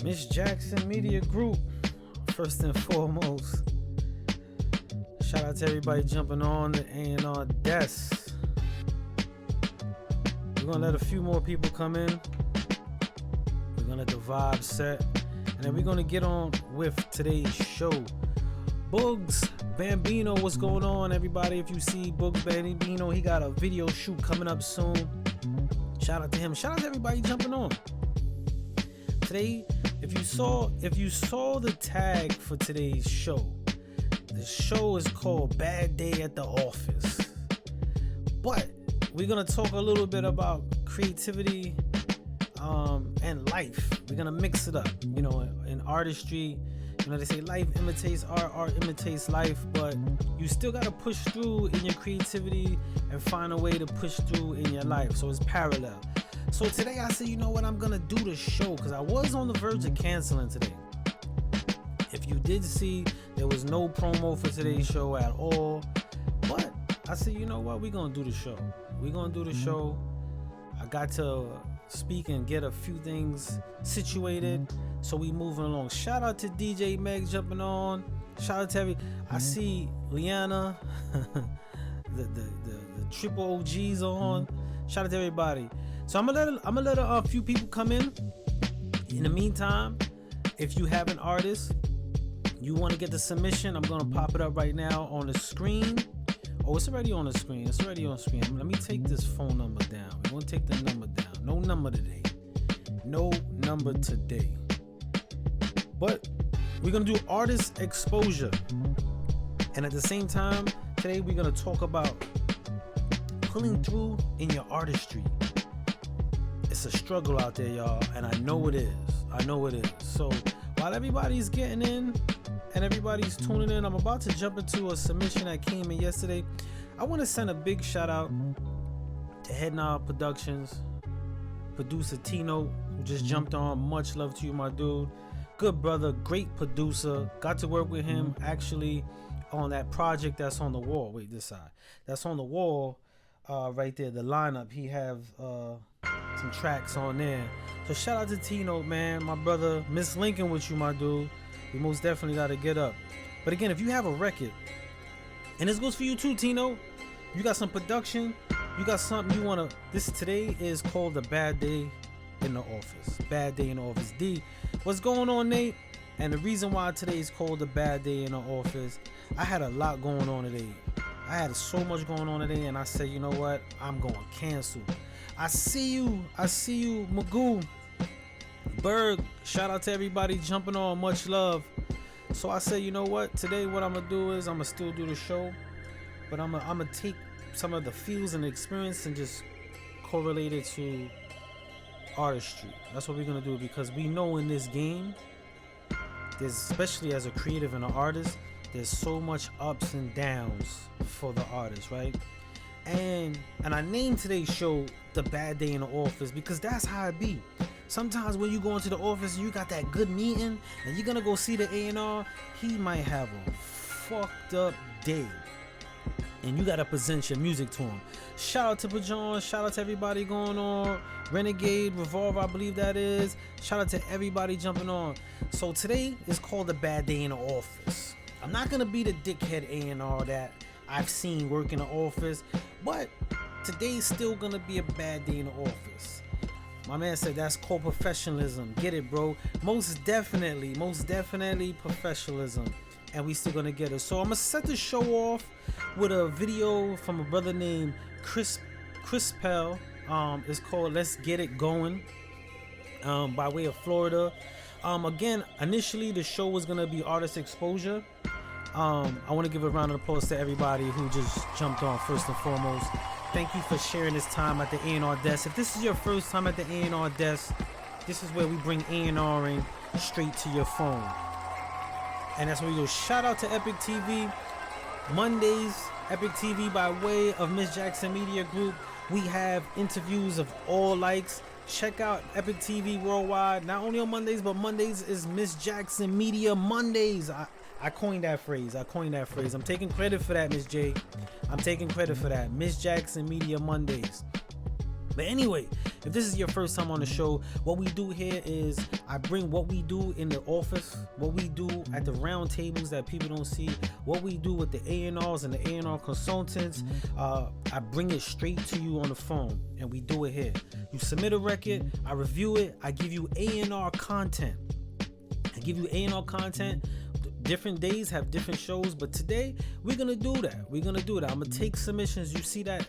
Miss Jackson Media Group, first and foremost. Shout out to everybody jumping on the A&R Desk. We're gonna let a few more people come in. We're gonna let the vibe set, and then we're gonna get on with today's show. Bugs Bambino, what's going on, everybody? If you see Bugs Bambino, he got a video shoot coming up soon. Shout out to him. Shout out to everybody jumping on. Today, if you saw the tag for today's show, the show is called Bad Day at the Office. But we're gonna talk a little bit about creativity and life. We're gonna mix it up. You know, in artistry, you know, they say life imitates art, art imitates life, but you still gotta push through in your creativity and find a way to push through in your life. So it's parallel. So today I said, you know what, I'm gonna do the show because I was on the verge of canceling today. If you did see, there was no promo for today's show at all. But I said, you know what, we're gonna do the show. We're gonna do the show. I got to speak and get a few things situated, so we moving along. Shout out to DJ Meg jumping on. Shout out to I see Liana, the triple OGs on. Shout out to everybody. So I'm gonna let a few people come in. In the meantime, if you have an artist, you want to get the submission, I'm gonna pop it up right now on the screen. Oh, it's already on the screen. It's already on the screen. Let me take this phone number down. We're gonna take the number down. No number today. No number today. But we're gonna do artist exposure. And at the same time, today we're gonna talk about pulling through in your artistry. It's a struggle out there, y'all, and I know it is. I know it is. So while everybody's getting in and everybody's tuning in, I'm about to jump into a submission that came in yesterday. I want to send a big shout out to Head Nod Productions, producer Tino, who just jumped on. Much love to you, my dude. Good brother, great producer. Got to work with him actually on that project that's on the wall. Wait, this side. That's on the wall right there, the lineup. He have some tracks on there. So shout out to Tino, man, my brother. Miss Lincoln with you, my dude. We most definitely got to get up. But again, if you have a record, and this goes for you too, Tino, you got some production, you got something you want to, this today is called the Bad Day in the Office. Bad Day in the Office. D, what's going on, Nate? And the reason why today is called the Bad Day in the Office, I had a lot going on today. I had so much going on today, and I said, you know what, I'm going to cancel. I see you, Magoo. Berg, shout out to everybody jumping on, much love. So I said, you know what, today what I'm gonna do is I'm gonna still do the show, but I'm gonna take some of the feels and the experience and just correlate it to artistry. That's what we're gonna do, because we know in this game, there's, especially as a creative and an artist, there's so much ups and downs for the artist, right? And I named today's show the Bad Day in the Office because that's how it be. Sometimes when you go into the office and you got that good meeting and you're gonna go see the A&R, he might have a fucked up day and you gotta present your music to him. Shout out to Bajon, shout out to everybody going on, Renegade, Revolver, I believe that is. Shout out to everybody jumping on. So today is called the Bad Day in the Office. I'm not gonna be the dickhead A&R that I've seen work in the office, but today's still gonna be a bad day in the office. My man said that's called professionalism. Get it, bro? Most definitely professionalism. And we still gonna get it. So I'm gonna set the show off with a video from a brother named Chris Pell. It's called Let's Get It Going, by way of Florida. Again, initially the show was gonna be artist exposure. I want to give a round of applause to everybody who just jumped on first and foremost. Thank you for sharing this time at the A&R Desk. If this is your first time at the A&R Desk, this is where we bring A&Ring straight to your phone. And that's what we do. Shout out to Epic TV. Mondays, Epic TV by way of Miss Jackson Media Group. We have interviews of all likes. Check out Epic TV Worldwide. Not only on Mondays, but Mondays is Miss Jackson Media Mondays. I coined that phrase. I'm taking credit for that, Miss J. I'm taking credit for that. Miss Jackson Media Mondays. But anyway, if this is your first time on the show, what we do here is I bring what we do in the office, what we do at the round tables that people don't see, what we do with the A&Rs and the A&R consultants. I bring it straight to you on the phone, and we do it here. You submit a record, I review it, I give you A&R content. Different days have different shows, but today we're gonna do that. I'm gonna take submissions. You see that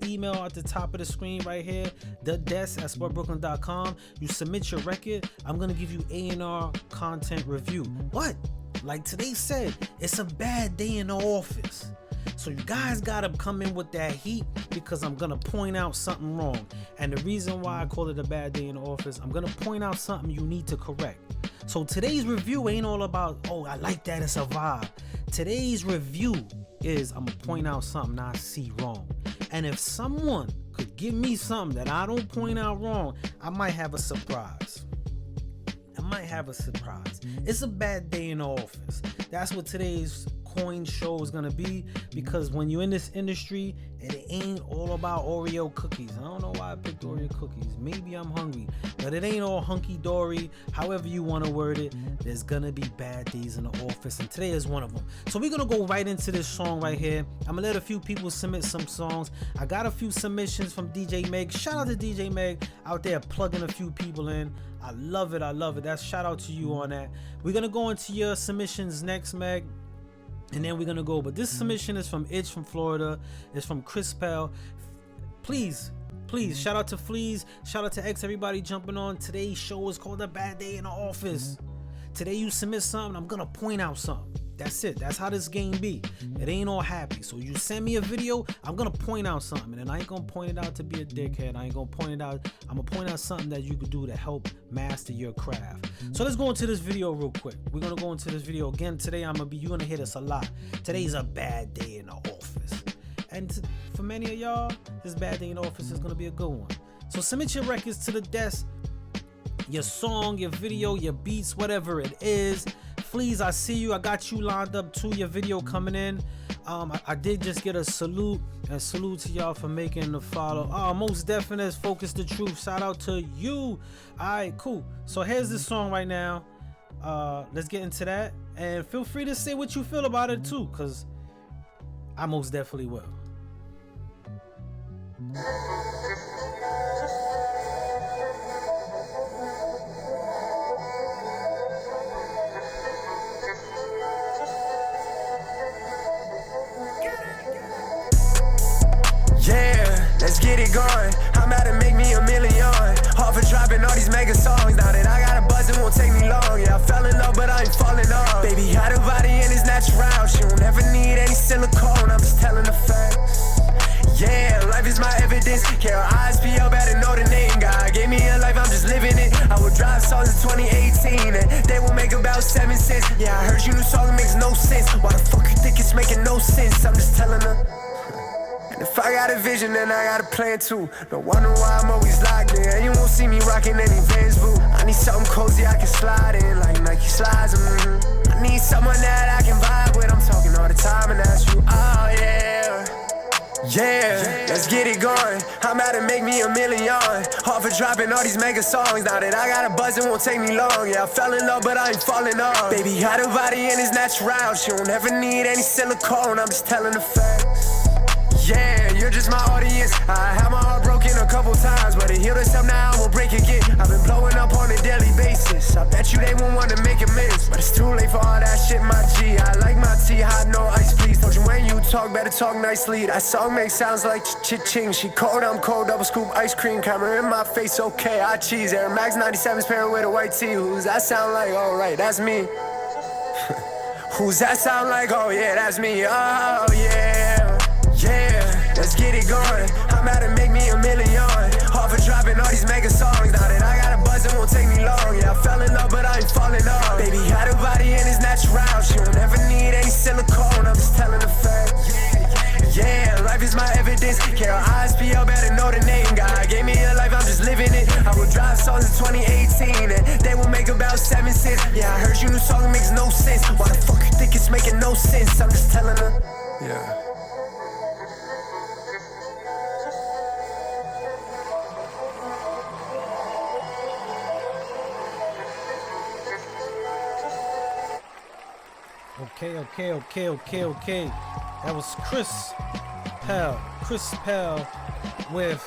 email at the top of the screen right here, thedesk@sportbrooklyn.com. You submit your record, I'm gonna give you A&R content review. What? Like today said, it's a bad day in the office. So you guys gotta come in with that heat, because I'm gonna point out something wrong. And the reason why I call it a bad day in the office, I'm gonna point out something you need to correct. So today's review ain't all about, oh, I like that, it's a vibe. Today's review is I'm gonna point out something I see wrong. And if someone could give me something that I don't point out wrong, I might have a surprise. It's a bad day in the office. That's what today's coin show is gonna be, because when you're in this industry, it ain't all about Oreo cookies. I don't know why I picked Oreo cookies. Maybe I'm hungry, but it ain't all hunky-dory. However you want to word it, there's gonna be bad days in the office, and today is one of them. So we're gonna go right into this song right here. I'm gonna let a few people submit some songs. I got a few submissions from DJ Meg. Shout out to DJ Meg out there plugging a few people in. I love it. That's shout out to you on that. We're gonna go into your submissions next, Meg. And then we're gonna go, but this submission is from Itch from Florida. It's from Chris Pell. Please, shout out to Fleas, shout out to X, everybody jumping on. Today's show is called A Bad Day in the Office. Today you submit something, I'm gonna point out something. That's it. That's how this game be. It ain't all happy. So you send me a video, I'm gonna point out something, and I ain't gonna point it out to be a dickhead. I ain't gonna point it out. I'm gonna point out something that you could do to help master your craft. So let's go into this video real quick. We're gonna go into this video again today. You're gonna hear this a lot. Today's a bad day in the office, and for many of y'all, this bad day in the office is gonna be a good one. So submit your records to the desk. Your song, your video, your beats, whatever it is. Please, I see you. I got you lined up to your video coming in. I did just get a salute, and salute to y'all for making the follow. Most definite, Focus the Truth. Shout out to you. All right, cool. So here's this song right now. Let's get into that, and feel free to say what you feel about it too, because I most definitely will. Let's get it going. I'm out to make me $1 million. Hard for dropping all these mega songs. Now that I got a buzz, it won't take me long. Yeah, I fell in love, but I ain't falling off. Baby, had a body and it's natural. She don't ever need any silicone. I'm just telling the facts. Yeah, life is my evidence. K-R-I-S-P-L, better know the name. God gave me a life, I'm just living it. I will drive songs in 2018, and they will make about 7 cents. Yeah, I heard you new song, it makes no sense. Why the fuck you think it's making no sense? I'm just telling her. If I got a vision, then I got a plan too. No wonder why I'm always locked in. You won't see me rocking any Vans, boo. I need something cozy I can slide in, like Nike slides. I need someone that I can vibe with. I'm talking all the time, and that's you. Oh yeah, let's get it going. I'm out to make me $1 million. Hard for dropping all these mega songs. Now that I got a buzz, it won't take me long. Yeah, I fell in love, but I ain't falling off. Baby, got a body and it's natural. She don't ever need any silicone. I'm just telling the facts. Yeah, you're just my audience. I had my heart broken a couple times, but it healed itself now, I won't break again. I've been blowing up on a daily basis. I bet you they won't want to make amends, but it's too late for all that shit, my G. I like my tea hot, no ice, please. Told you when you talk, better talk nicely. That song makes sounds like ch-ching. She cold, I'm cold, double scoop ice cream. Camera in my face, okay, I cheese. Air Max 97's pairing with a white tee. Who's that sound like? Alright, that's me. Who's that sound like? Oh yeah, that's me. Oh yeah, let's get it going. I'm out to make me $1 million. Hard for dropping all these mega songs. Now that I got a buzz, it won't take me long. Yeah, I fell in love, but I ain't falling off. Baby, got a body and it's natural. She don't ever need any silicone. I'm just telling the facts. Yeah, life is my evidence. K-R-I-S-P-L, better know the name. God gave me a life, I'm just living it. I will drive songs in 2018, and they will make about 7 cents. Yeah, I heard you new song, it makes no sense. Why the fuck you think it's making no sense? I'm just telling her. Yeah. Okay. That was Chris Pell with,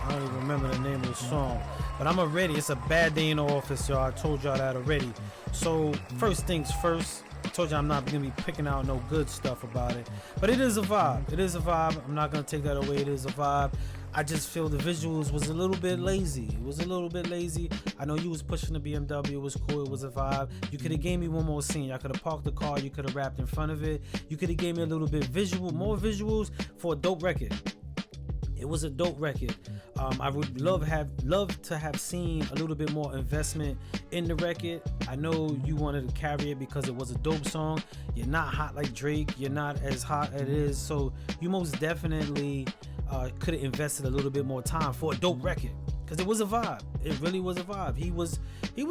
I don't even remember the name of the song, but I'm already, it's a bad day in the office, y'all. I told y'all that already. So first things first, I told you I'm not gonna be picking out no good stuff about it, but it is a vibe. I'm not gonna take that away. It is a vibe. I just feel the visuals was a little bit lazy. I know you was pushing the BMW. It was cool. It was a vibe. You could have gave me one more scene. I could have parked the car. You could have rapped in front of it. You could have gave me a little bit more visuals for a dope record. It was a dope record. I would love to have seen a little bit more investment in the record. I know you wanted to carry it because it was a dope song. You're not hot like Drake. You're not as hot as it is. So you most definitely could have invested a little bit more time for a dope record, because it was a vibe. It really was a vibe. He was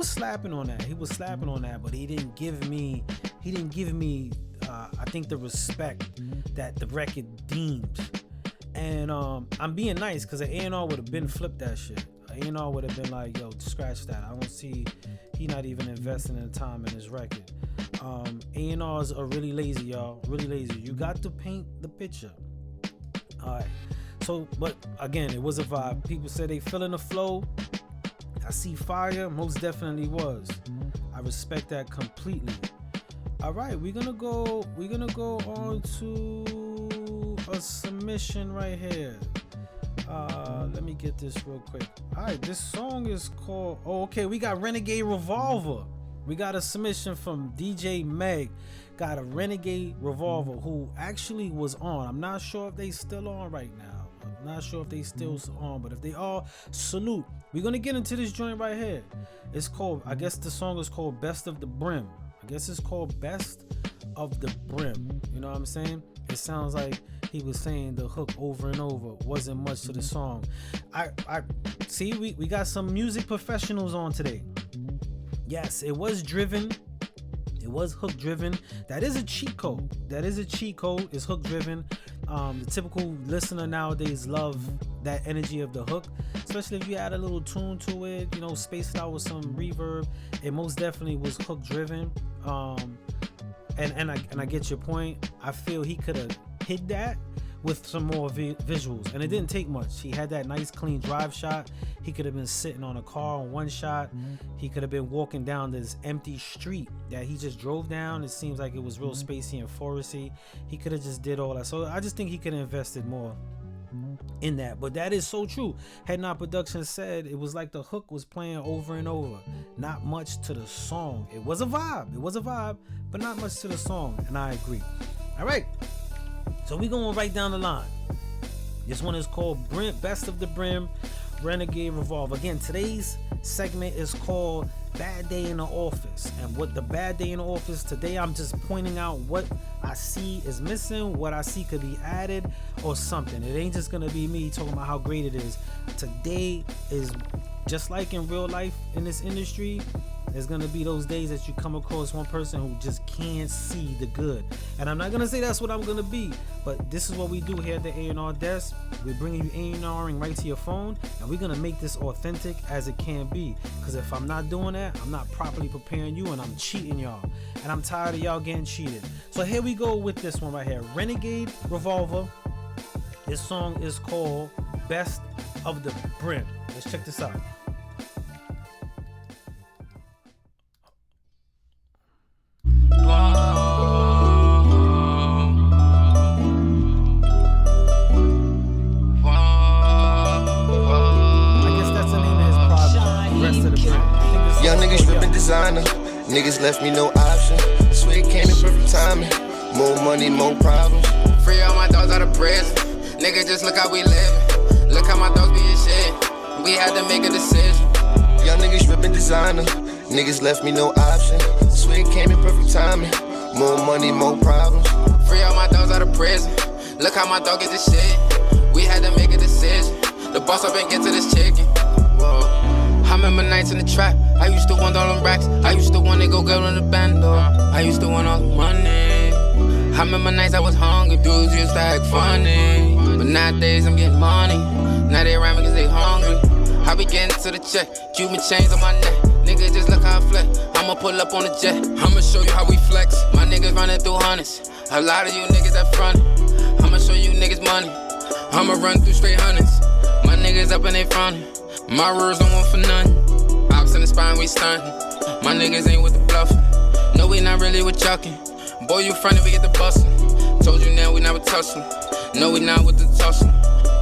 slapping on that, but he didn't give me I think the respect that the record deemed. And I'm being nice, because the A&R would have been flipped that shit. A&R would have been like, yo, scratch that. I don't see he not even investing in the time in his record. A&Rs are really lazy, y'all. Really lazy. You got to paint the picture. All right. So, but again, it was a vibe. People said they feeling the flow. I see fire. Most definitely was. I respect that completely. All right, we're gonna go on to a submission right here. Let me get this real quick. All right, this song is called, we got Renegade Revolver. We got a submission from DJ Meg. Got a Renegade Revolver, who actually was on. I'm not sure if they still on right now. But if they are, salute. We're gonna get into this joint right here. It's called, I guess the song is called Best of the Brim. You know what I'm saying? It sounds like he was saying the hook over and over. Wasn't much to the song. I see we got some music professionals on today. Yes, it was driven. It was hook driven. That is a cheat code. It's hook driven. The typical listener nowadays love that energy of the hook, especially if you add a little tune to it, space it out with some reverb. It most definitely was hook driven. And I get your point. I feel he could have hit that with some more visuals, and it didn't take much. He had that nice clean drive shot. He could have been sitting on a car on one shot. He could have been walking down this empty street that he just drove down. It seems like it was real spacey and foresty. He could have just did all that. So I just think he could have invested more in that. But that is so true. Head Nod Productions said it was like the hook was playing over and over. Not much to the song. It was a vibe, but not much to the song, and I agree. All right, so we going right down the line. This one is called Best of the Brim, Renegade Revolver. Again, today's segment is called Bad Day in the Office. And what the bad day in the office today, I'm just pointing out what I see is missing, what I see could be added or something. It ain't just gonna be me talking about how great it is. Today is just like in real life in this industry. There's gonna be those days that you come across one person who just can't see the good. And I'm not gonna say that's what I'm gonna be, but this is what we do here at the A&R Desk. We're bringing you A&Ring right to your phone, and we're gonna make this authentic as it can be. Because if I'm not doing that, I'm not properly preparing you, and I'm cheating y'all. And I'm tired of y'all getting cheated. So here we go with this one right here, Renegade Revolver. This song is called Best of the Brim. Let's check this out. Young niggas ripping designer, niggas left me no option. Swear it came in perfect timing. More money, more problems. Free all my dogs out of prison. Nigga, just look how we living. Look how my dogs being shit. We had to make a decision. Young niggas ripping designer, niggas left me no option. Swear it came in perfect timing. More money, more problems. Free all my dogs out of prison. Look how my dog get this shit. We had to make a decision. The boss up and get to this chicken. Whoa. I remember nights in the trap. I used to want all them racks. I used to want to go get on the bando. I used to want all the money. I remember nights I was hungry. Dudes used to act funny. But nowadays I'm getting money. Now they around me cause they hungry. I be getting to the check. Cuban chains on my neck. Nigga, just look how I flex. I'ma pull up on the jet. I'ma show you how we flex. My niggas running through hundreds. A lot of you niggas that frontin'. I'ma show you niggas money. I'ma run through straight hundreds. My niggas up in they frontin'. My words don't want for nothing. Ops in the spine, we stuntin'. My niggas ain't with the bluffing. No, we not really with chucking. Boy, you frontin', we get the bustin'. Told you now we not with tussling. No, we not with the tussling.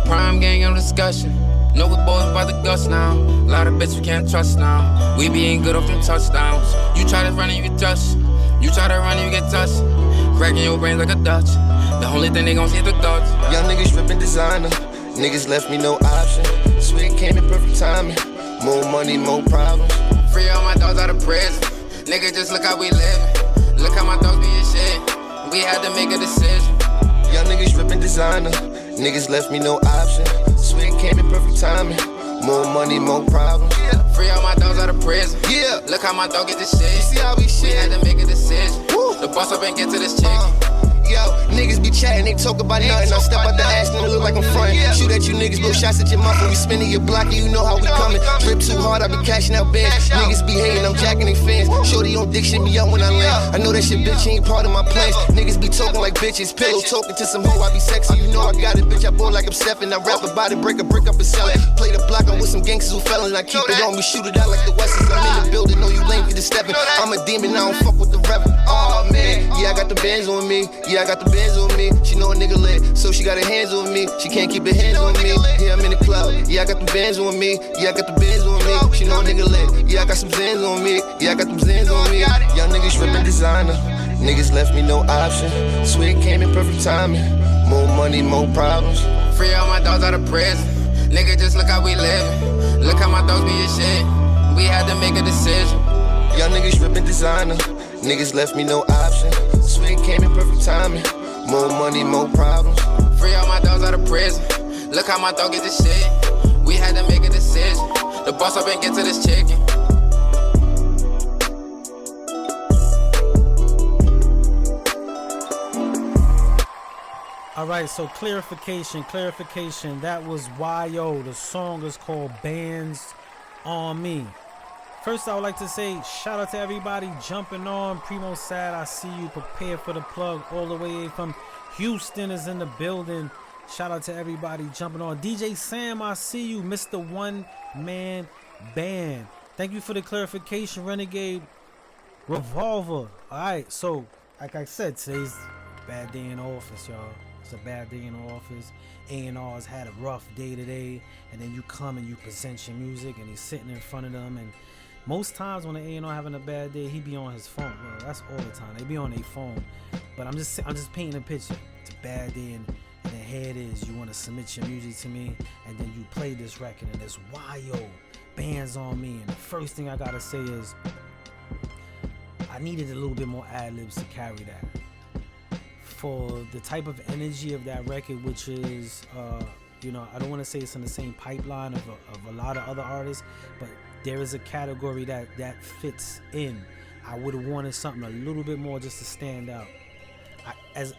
Prime gang on discussion. No, we boys by the guts now. Lot of bitch we can't trust now. We be ain't good off them touchdowns. You try to run and you get touched. You try to run and you get touched. Cracking your brains like a Dutch. The only thing they gon' see is the thoughts. Young niggas ripping designer. Niggas left me no option. Swear it came in perfect timing. More money, more problems. Free all my dogs out of prison. Nigga, just look how we living. Look how my dogs be in shit. We had to make a decision. Young niggas ripping designer. Niggas left me no option. Swear it came in perfect timing. More money, more problems. Free all my dogs out of prison. Yeah. Look how my dog get this shit. You see how we shit? We had to make a decision. Woo. The boss up and get to this chicken. Yo, niggas be chatting, they talk about nothing. I step out the ass and it look like I'm frontin'. Shoot at you niggas, blow shots at your muffin. We spinning your block and you know how we coming. Drip too hard, I be cashing out bands. Niggas be hating, I'm jacking they fans. Shorty on dick, shit me up when I land. I know that shit bitch ain't part of my plans. Niggas be talking like bitches. Pillow talking to some hoe, I be sexy. You know I got it, bitch, I ball like I'm Stephen. I rap about it, break a brick up and sell it. Play the block, I'm with some gangsters who fell and I keep it on me. Shoot it out like the Westers. I'm in the building, know you lame for the stepping. I'm a demon, I don't fuck with the reverend. Oh man, yeah, I got the bands on me. Yeah, I got the bands on me. She know a nigga lit, so she got her hands on me. She can't keep her hands on me. Yeah, I'm in the club. Yeah, I got the bands on me. Yeah, I got the bands on me. She know a nigga lit. Yeah, I got some Zans on me. Yeah, I got them Zans on me. Young niggas ripping designer. Niggas left me no option. Swear it came in perfect timing. More money, more problems. Free all my dogs out of prison. Nigga, just look how we living. Look how my dogs be in shit. We had to make a decision. Young niggas ripping designer. Niggas left me no option. Swear it came in perfect timing. More money, more problems. Free all my dogs out of prison. Look how my dog get this shit. We had to make a decision. The boss up and get to this chicken. All right, so clarification. That was YO. The song is called Bands on Me. First, I would like to say shout out to everybody jumping on. Primo Sad, I see you. Prepare for the plug all the way from Houston is in the building. Shout out to everybody jumping on. DJ Sam, I see you. Mr. One Man Band. Thank you for the clarification, Renegade Revolver. All right, so like I said, today's a bad day in the office, y'all. It's a bad day in the office. A&R's had a rough day today, and then you come and you present your music, and he's sitting in front of them, and most times when the A&R having a bad day, he be on his phone. Bro, that's all the time. They be on their phone. But I'm just painting a picture. It's a bad day, and then here it is. You want to submit your music to me, and then you play this record, and it's YO, Bands on Me. And the first thing I gotta say is, I needed a little bit more ad-libs to carry that. For the type of energy of that record, which is, I don't want to say it's in the same pipeline of a lot of other artists, but there is a category that fits in. I would have wanted something a little bit more just to stand out. As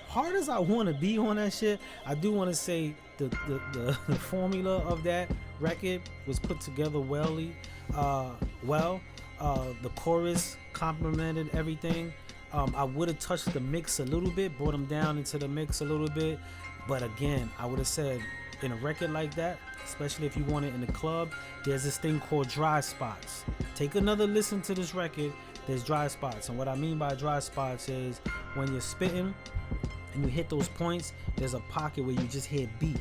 hard as I want to be on that shit, I do want to say the formula of that record was put together well. The chorus complemented everything. I would have touched the mix a little bit, brought them down into the mix a little bit, but again, I would have said in a record like that, especially if you want it in the club, there's this thing called dry spots. Take another listen to this record. There's dry spots, and what I mean by dry spots is when you're spitting and you hit those points, there's a pocket where you just hear beat.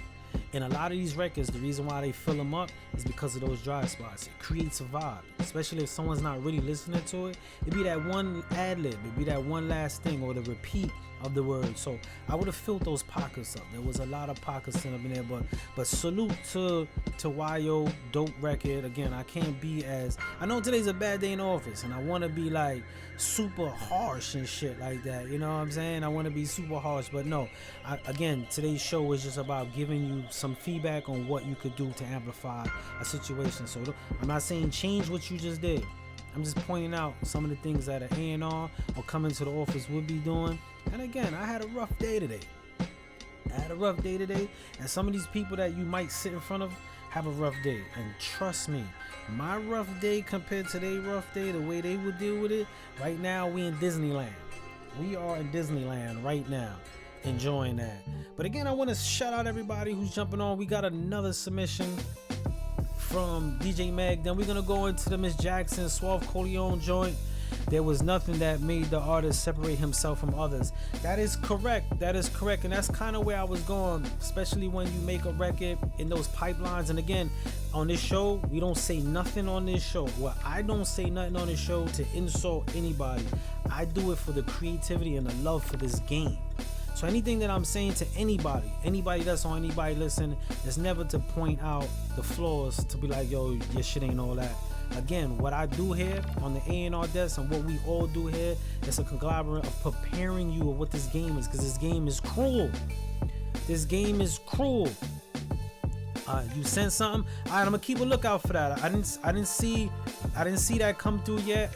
And a lot of these records, the reason why they fill them up is because of those dry spots. It creates a vibe, especially if someone's not really listening to it. It'd be that one ad-lib, it'd be that one last thing, or the repeat of the word. So I would have filled those pockets up. There was a lot of pockets in there, but salute to YO, dope record. Again, I can't be as, I know today's a bad day in the office, and I want to be like super harsh and shit like that. You know what I'm saying? I want to be super harsh, but no. Again, today's show is just about giving you some feedback on what you could do to amplify a situation. So I'm not saying change what you just did. I'm just pointing out some of the things that an A&R or coming to the office would be doing. And again, I had a rough day today. And some of these people that you might sit in front of have a rough day. And trust me, my rough day compared to their rough day, the way they would deal with it, right now we in Disneyland. We are in Disneyland right now, enjoying that. But again, I want to shout out everybody who's jumping on. We got another submission from DJ Meg. Then we're going to go into the Miss Jackson Suave Corleone joint. There was nothing that made the artist separate himself from others. That is correct. That is correct. And that's kind of where I was going, especially when you make a record in those pipelines. And again, on this show, we don't say nothing on this show. Well, I don't say nothing on this show to insult anybody. I do it for the creativity and the love for this game. So anything that I'm saying to anybody that's on anybody listen, is never to point out the flaws, to be like, yo, your shit ain't all that. Again, what I do here on the A&R Desk and what we all do here is a conglomerate of preparing you of what this game is, because this game is cruel. This game is cruel. You sent something. All right, I'm gonna keep a lookout for that. I didn't see that come through yet.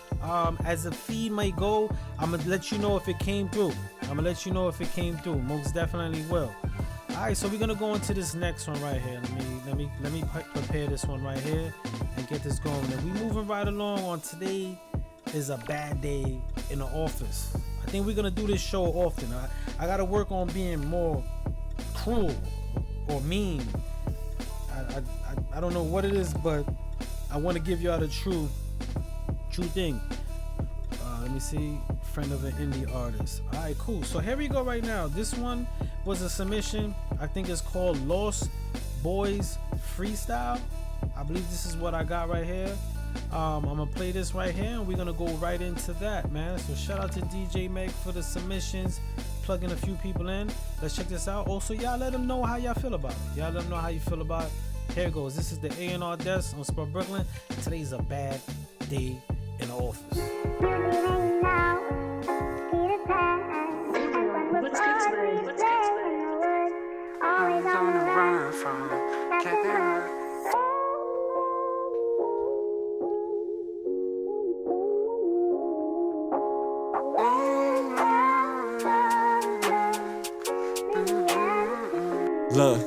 As the feed might go, I'm gonna let you know if it came through. Most definitely will. All right, so we're gonna go into this next one right here. Let me prepare this one right here and get this going. And we moving right along on today is a bad day in the office. I think we're gonna do this show often. I gotta work on being more cruel or mean. I don't know what it is, but I want to give y'all the true thing. Let me see. Friend of an indie artist. All right, cool. So here we go right now. This one was a submission. I think it's called Lost Boys Freestyle. I believe this is what I got right here. I'm gonna play this right here and we're gonna go right into that, man. So shout out to DJ Meg for the submissions, plugging a few people in. Let's check this out. Also, y'all let them know how y'all feel about it. Y'all let them know how you feel about it. Here it goes. This is the A&R Desk on Spur Brooklyn. Today's a bad day in the office. Always on the run from Catherine. Look,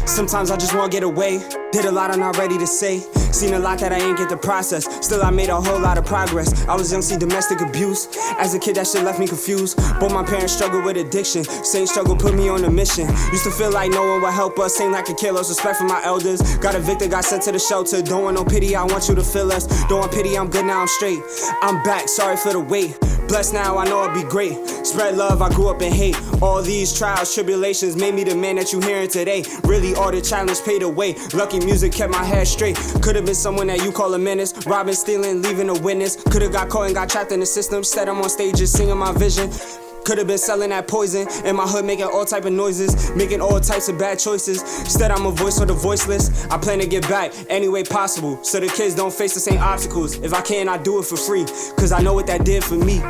sometimes I just wanna get away. Did a lot I'm not ready to say. Seen a lot that I ain't get to process. Still I made a whole lot of progress. I was young, see domestic abuse. As a kid that shit left me confused. Both my parents struggled with addiction. Same struggle put me on a mission. Used to feel like no one would help us. Seemed like a kid, lost respect for my elders. Got evicted, got sent to the shelter. Don't want no pity, I want you to feel us. Don't want pity, I'm good now, I'm straight. I'm back, sorry for the wait. Blessed now, I know I'll be great. Spread love, I grew up in hate. All these trials, tribulations made me the man that you hearing today. Really, all the challenge paid away. Lucky music kept my head straight. Could've been someone that you call a menace. Robbing, stealing, leaving a witness. Could've got caught and got trapped in the system. Instead, I'm on stage just singing my vision. Could've been selling that poison in my hood, making all type of noises, making all types of bad choices. Instead, I'm a voice for the voiceless. I plan to get back any way possible, so the kids don't face the same obstacles. If I can, I do it for free, cause I know what that did for me.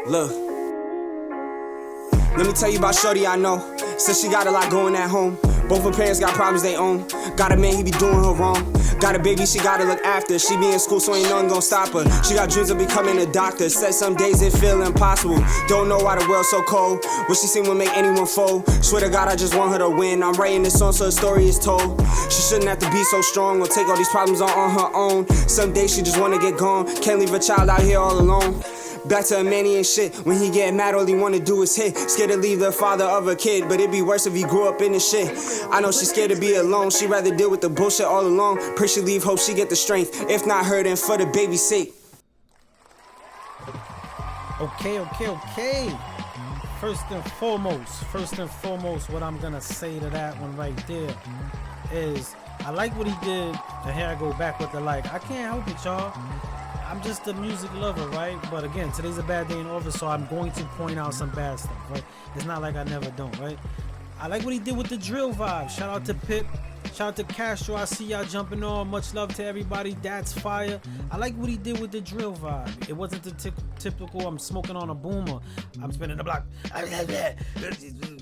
Look, let me tell you about shorty I know. Says she got a lot going at home. Both her parents got problems they own. Got a man, he be doing her wrong. Got a baby, she gotta look after. She be in school, so ain't nothing gonna stop her. She got dreams of becoming a doctor. Said some days it feel impossible. Don't know why the world's so cold. What she seen would make anyone fold. Swear to God, I just want her to win. I'm writing this song so the story is told. She shouldn't have to be so strong or take all these problems on her own. Some days she just wanna get gone. Can't leave a child out here all alone. Back to a man, he ain't shit. When he get mad, all he wanna do is hit. Scared to leave the father of a kid, but it'd be worse if he grew up in this shit. I know she's scared to be alone. She'd rather deal with the bullshit all along. Pray she leave, hope she get the strength. If not her, then for the baby's sake. Okay. First and foremost, what I'm gonna say to that one right there is I like what he did. And here I go back with the like. I can't help it, y'all. I'm just a music lover, right? But again, today's a bad day in office, so I'm going to point out some bad stuff, right? It's not like I never don't, right? I like what he did with the drill vibe. Shout out to Pip. Shout out to Castro. I see y'all jumping on. Much love to everybody. That's fire. I like what he did with the drill vibe. It wasn't the typical I'm smoking on a boomer, I'm spinning the block.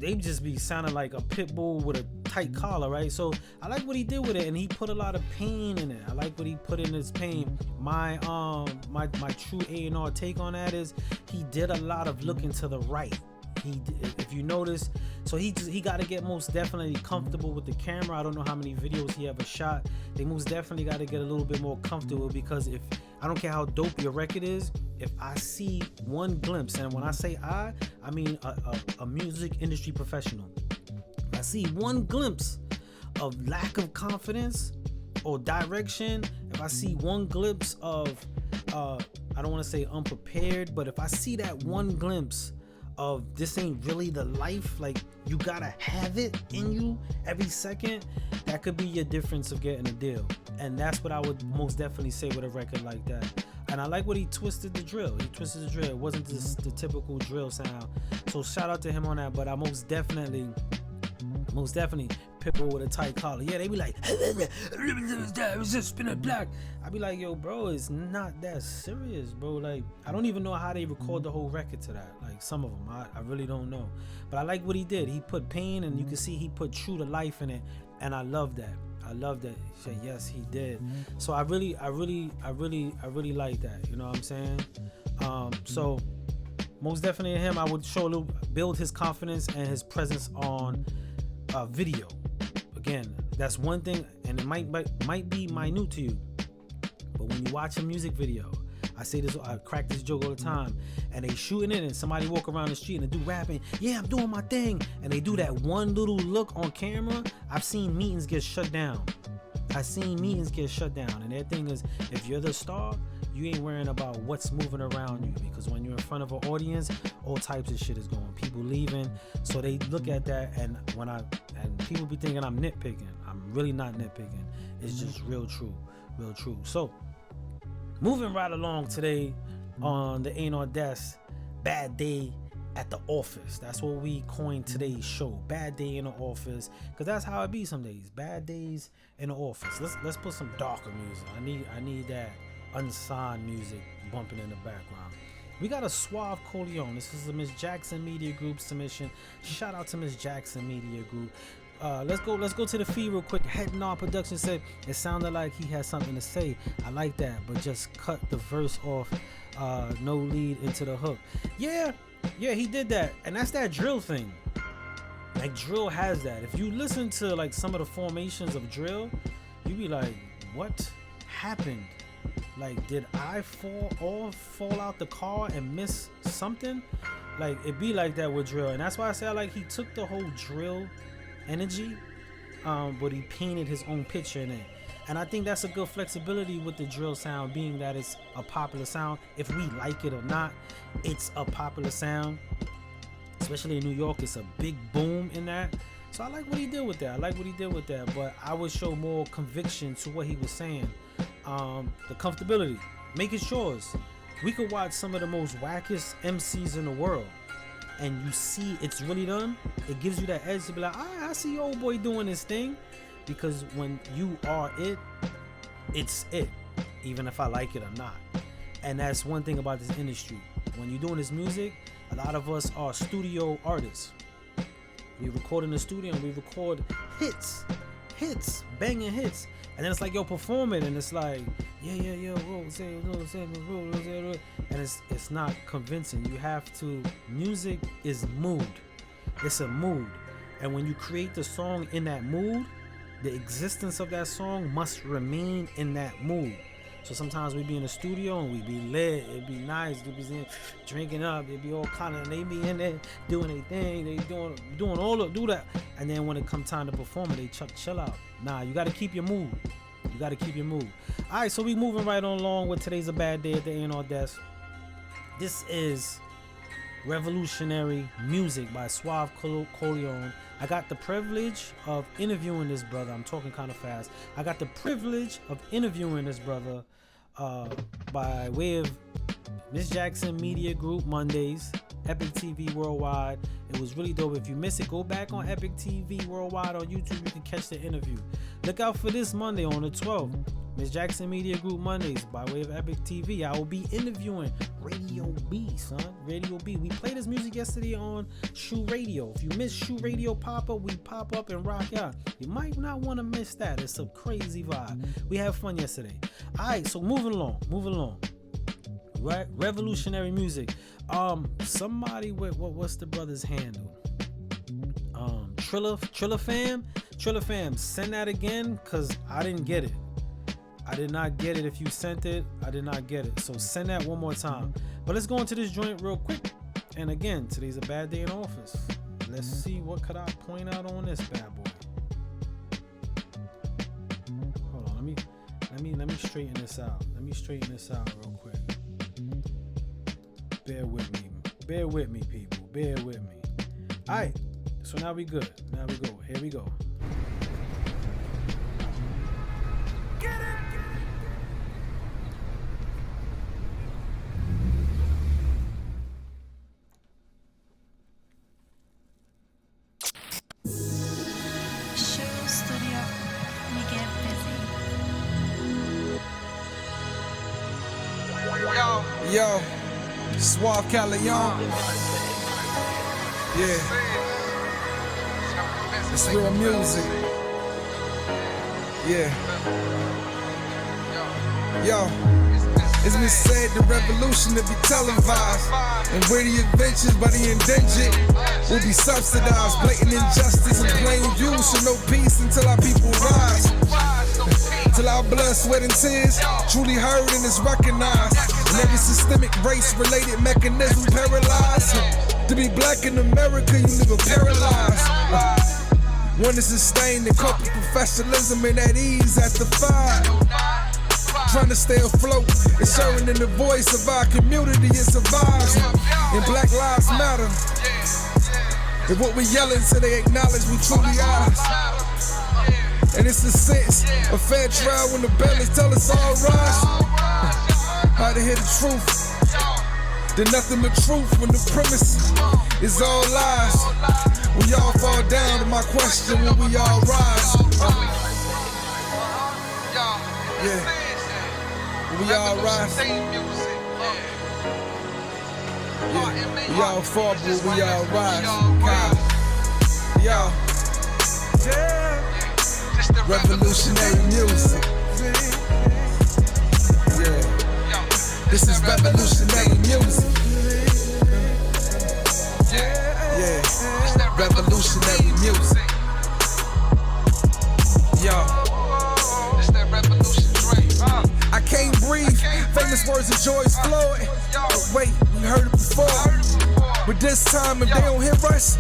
They just be sounding like a pit bull with a tight collar, right? So I like what he did with it, and he put a lot of pain in it. I like what he put in his pain. My true A&R take on that is he did a lot of looking to the right. If you notice, so he got to get most definitely comfortable with the camera. I don't know how many videos he ever shot. They most definitely got to get a little bit more comfortable, because if I don't care how dope your record is, if I see one glimpse, and when I say I mean a music industry professional, if I see one glimpse of lack of confidence or direction, if I see one glimpse of I don't want to say unprepared, but if I see that one glimpse of this ain't really the life, like you gotta have it in you every second, that could be your difference of getting a deal. And that's what I would most definitely say with a record like that. And I like what he twisted the drill. It wasn't just the typical drill sound. So shout out to him on that. But I most definitely Pitbull with a tight collar. Yeah, they be like, it's just spinning black. I be like, yo, bro, it's not that serious, bro. Like, I don't even know how they record the whole record to that. Like, some of them, I really don't know. But I like what he did. He put pain, and you can see he put true to life in it, and I love that. He said, yes, he did. So I really like that. You know what I'm saying? So most definitely him, I would build his confidence and his presence on video. Again, that's one thing, and it might be minute to you, but when you watch a music video, I say this, I crack this joke all the time, and they shooting it, and somebody walk around the street and they do rapping, yeah, I'm doing my thing, and they do that one little look on camera. I've seen meetings get shut down. And their thing is, if you're the star, you ain't worrying about what's moving around you, because when you're in front of an audience, all types of shit is going, people leaving, so they look at that, and people be thinking I'm nitpicking. I'm really not nitpicking. It's just real true. So moving right along today on the A&R Desk, Bad Day at the Office. That's what we coined today's show, Bad Day in the Office, because that's how it be some days. Bad days in the office. Let's put some darker music. I need that unsigned music bumping in the background. We got a Suave Coleon. This is a Miss Jackson Media Group submission. Shout out to Miss Jackson Media Group. Let's go to the feed real quick. A&R Production said it sounded like he had something to say. I like that, but just cut the verse off. No lead into the hook. Yeah, he did that, and that's that drill thing. Like, drill has that. If you listen to like some of the formations of drill, you be like, what happened? Like, did I fall out the car and miss something? Like, it be like that with drill, and that's why I say I like he took the whole drill energy, but he painted his own picture in it. And I think that's a good flexibility with the drill sound, being that it's a popular sound. If we like it or not, it's a popular sound. Especially in New York, it's a big boom in that. So I like what he did with that. But I would show more conviction to what he was saying. The comfortability, make it yours. We could watch some of the most wackest MCs in the world, and you see it's really done. It gives you that edge to be like, I see old boy doing this thing. Because when you are it, it's it, even if I like it or not. And that's one thing about this industry. When you're doing this music, a lot of us are studio artists. We record in the studio and we record hits, banging hits. And then it's like, yo, perform it. And it's like, yeah, and it's not convincing. You have to, music is mood. It's a mood. And when you create the song in that mood, the existence of that song must remain in that mood. So sometimes we be in the studio and we be lit, it be nice, we be drinking up, it be all kind of, they be in there doing their thing, they doing all of, do that. And then when it come time to perform it, they chill out. Nah, you gotta keep your mood. Alright, so we moving right on along with today's a bad day at the A&R Desk. This is Revolutionary Music by Suave Coleon. I got the privilege of interviewing this brother. I'm talking kind of fast. I got the privilege of interviewing this brother by way of Miss Jackson Media Group Mondays, Epic TV Worldwide. It was really dope. If you miss it, go back on Epic TV Worldwide on YouTube. You can catch the interview. Look out for this Monday on the 12th. Miss Jackson Media Group Mondays by way of Epic TV. I will be interviewing Radio B, son. Radio B. We played this music yesterday on Shoe Radio. If you miss Shoe Radio pop-up, we pop up and rock out. You might not want to miss that. It's a crazy vibe. We had fun yesterday. All right, so moving along. Right, revolutionary music. Somebody with what's the brother's handle? Trilla fam, send that again, cause I didn't get it. I did not get it. If you sent it, I did not get it. So send that one more time. But let's go into this joint real quick. And again, today's a bad day in office. Let's see what could I point out on this bad boy. Hold on, let me straighten this out. Real quick. Bear with me, people. Bear with me. All right. So now we good. Now we go. Here we go. Yo, Suave Callejon. Yeah. It's real music. Yeah. Yo. It's been said the revolution to be televised, and where the adventures by the indentured will be subsidized. Blatant injustice and plain view, so no peace until our people rise. Till our blood, sweat, and tears truly heard and is recognized. And every systemic race-related mechanism paralyzed. To be black in America, you live a paralyzed. One is sustained in corporate professionalism and at ease at the fire. Trying to stay afloat, ensuring in the voice of our community it survives. And Black Lives Matter. And what we yelling till they acknowledge we truly ours. And it's a sense of fair trial when the bailiffs tell us all rise. How to hear the truth, then nothing but truth when the premise is all lies. We all fall down to my question when we all rise. Yeah. We all rise. Yeah. We all fall, but we all rise. Yo. Revolutionary music. Yeah. This is revolutionary music. Yeah. Revolutionary music. Yo. I can't breathe. Famous words of George Floyd. But wait, we heard it before. But this time, if they don't hear us,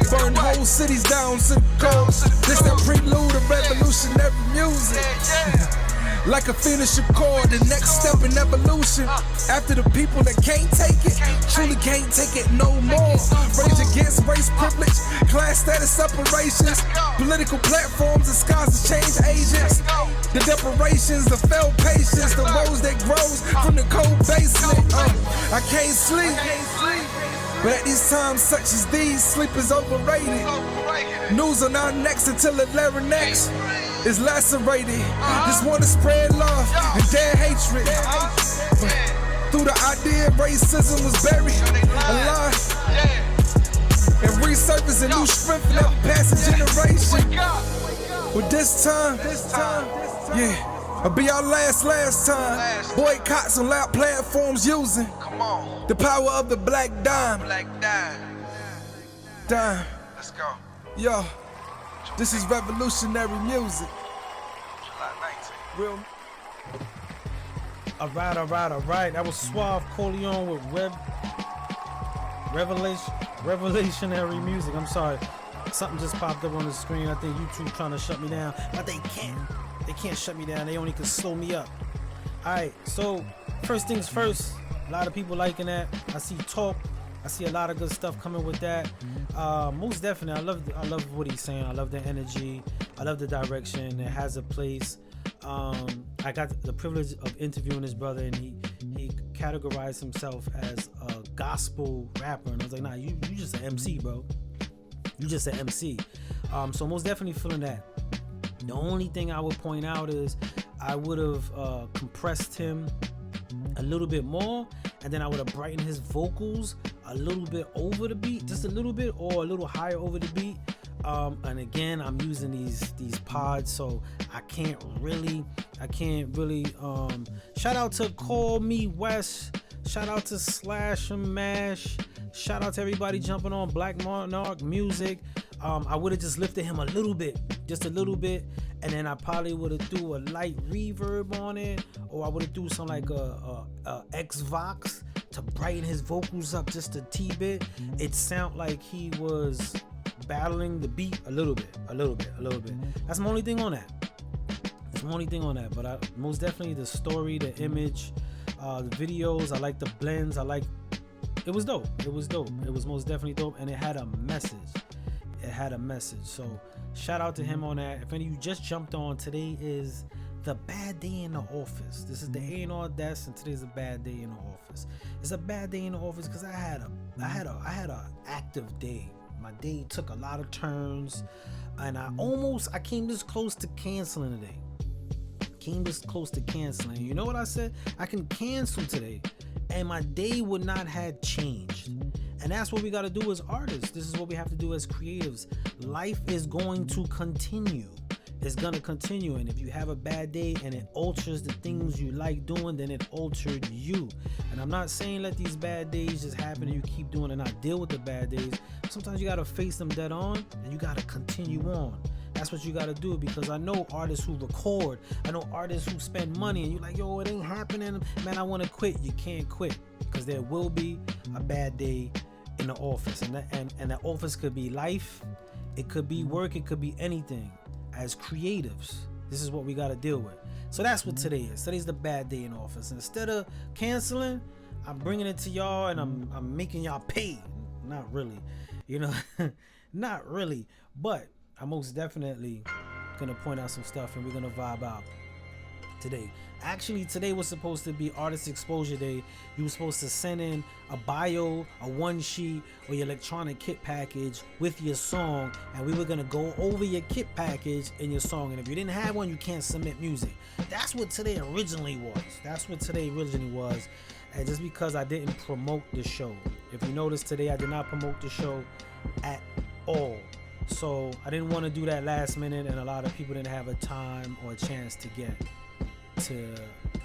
burn whole cities down to the cold. This that prelude of revolutionary music. Like a finisher chord, the next step in evolution. After the people that can't take it, truly can't take it no more. Rage against race privilege, class status separations, political platforms disguised as change agents. The deprivations, the failed patience, the rose that grows from the cold basement. I can't sleep. But at these times such as these, sleep is overrated. News on our necks until the larynx is lacerated. Just want to spread love and dare hatred. Through the idea racism was buried alive and resurfaced a new strength in every passing generation. But this time, yeah. It'll be our last time. Boycotts on loud platforms using the power of the black dime. Dime. Let's go. Yo, this is revolutionary music. Real. All right. That was Suave Callejon with revolutionary music. I'm sorry. Something just popped up on the screen. I think YouTube trying to shut me down, but they can't. They can't shut me down. They only can slow me up. All right. So first things first. A lot of people liking that. I see talk. I see a lot of good stuff coming with that. Most definitely, I love what he's saying. I love the energy. I love the direction. It has a place. I got the privilege of interviewing his brother, and he categorized himself as a gospel rapper, and I was like, nah, you just an MC, bro. You just an MC. So most definitely feeling that. The only thing I would point out is I would have compressed him a little bit more, and then I would have brightened his vocals a little bit over the beat, just a little bit, or a little higher over the beat. And again, I'm using these pods, so I can't really shout out to Call Me West, shout out to Slash and Mash, shout out to everybody jumping on Black Monarch Music. I would have just lifted him a little bit, just a little bit, and then I probably would have threw a light reverb on it, or I would have threw some like a X-Vox to brighten his vocals up just a t-bit. It sound like he was battling the beat a little bit. That's my only thing on that. But most definitely the story, the image, the videos, I like the blends. It was dope. It was most definitely dope, and it had a message. So shout out to him on that. If any of you just jumped on, today is the bad day in the office. This is the A&R Desk, and today's a bad day in the office. It's a bad day in the office because I had a active day. My day took a lot of turns, and I came this close to canceling today. You know what I said? I can cancel today, and my day would not have changed. And that's what we got to do as artists. This is what we have to do as creatives. Life is going to continue. It's going to continue. And if you have a bad day and it alters the things you like doing, then it altered you. And I'm not saying let these bad days just happen and you keep doing and not deal with the bad days. Sometimes you got to face them dead on, and you got to continue on. That's what you got to do, because I know artists who record. I know artists who spend money, and you're like, yo, it ain't happening. Man, I want to quit. You can't quit, because there will be a bad day in the office. And the office could be life. It could be work. It could be anything. As creatives, this is what we got to deal with. So that's what today is. Today's the bad day in the office. Instead of canceling, I'm bringing it to y'all, and I'm making y'all pay. Not really, not really, but I'm most definitely gonna point out some stuff, and we're gonna vibe out today. Actually, today was supposed to be Artist Exposure Day. You were supposed to send in a bio, a one sheet, or your electronic kit package with your song, and we were gonna go over your kit package and your song. And if you didn't have one, you can't submit music. That's what today originally was. And just because I didn't promote the show, if you notice today, I did not promote the show at all. So I didn't want to do that last minute, and a lot of people didn't have a time or a chance to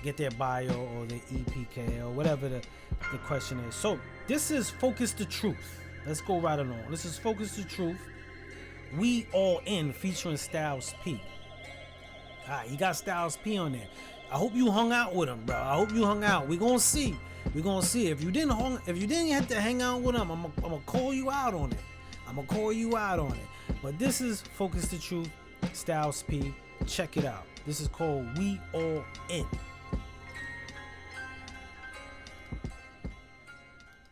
get their bio or their EPK or whatever the question is. So this is Focus the Truth. Let's go right along. This is Focus the Truth. We All In featuring Styles P. Alright, you got Styles P on there. I hope you hung out with him, bro. I hope you hung out. We're gonna see. If you didn't have to hang out with him, I'm gonna call you out on it. But this is Focus the Truth, Styles P. Check it out. This is called We All In.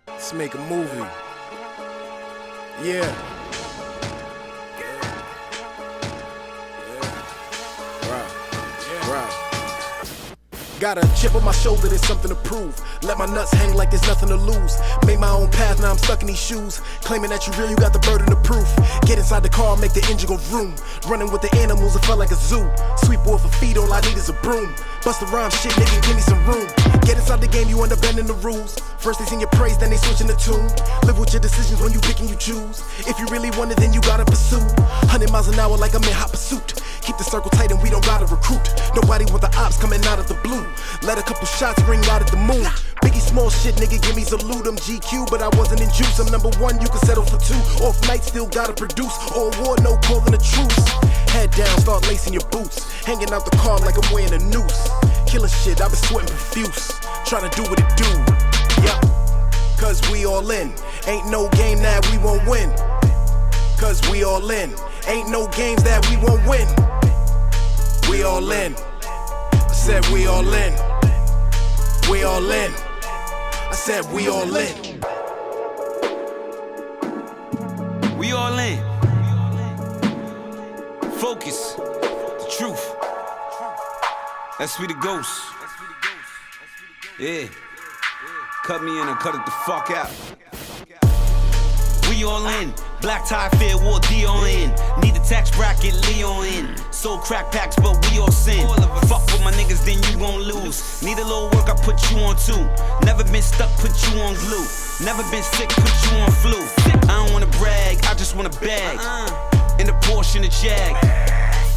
Let's make a movie. Yeah. Right. Got a chip on my shoulder, there's something to prove. Let my nuts hang like there's nothing to lose. Made my own path, now I'm stuck in these shoes. Claiming that you real, you got the burden of proof. Get inside the car, make the engine go vroom. Running with the animals, it felt like a zoo. Sweet boy for feet, all I need is a broom. Bust the rhyme shit, nigga, give me some room. Get inside the game, you end up bending the rules. First they sing your praise, then they switching the tune. Live with your decisions when you pick and you choose. If you really want it, then you gotta pursue. 100 miles an hour like I'm in hot pursuit. Keep the circle tight and we don't gotta recruit. Nobody want the ops coming out of the blue. Let a couple shots ring out at the moon. Biggie small shit, nigga, give me salute. I'm GQ, but I wasn't in juice. I'm number one, you can settle for two. Off night, still gotta produce. Or war, no calling a truce. Head down, start lacing your boots. Hanging out the car like I'm wearing a noose. Killing shit, I've been sweating profuse. Trying to do what it do. Yup. Cause we all in. Ain't no game that we won't win. Cause we all in. Ain't no games that we won't win. We all in. I said we all in. We all in. I said we all in. We all in. Focus. The truth. That's we the ghosts. Yeah. Cut me in and cut it the fuck out. We all in. Black tie, fair war, D all in. Need the tax bracket, Leo in. Sold crack packs, but we all sin. Fuck with my niggas, then you gon' lose. Need a little work, I put you on too. Never been stuck, put you on glue. Never been sick, put you on flu. I don't wanna brag, I just wanna bag. In the Porsche and the Jag.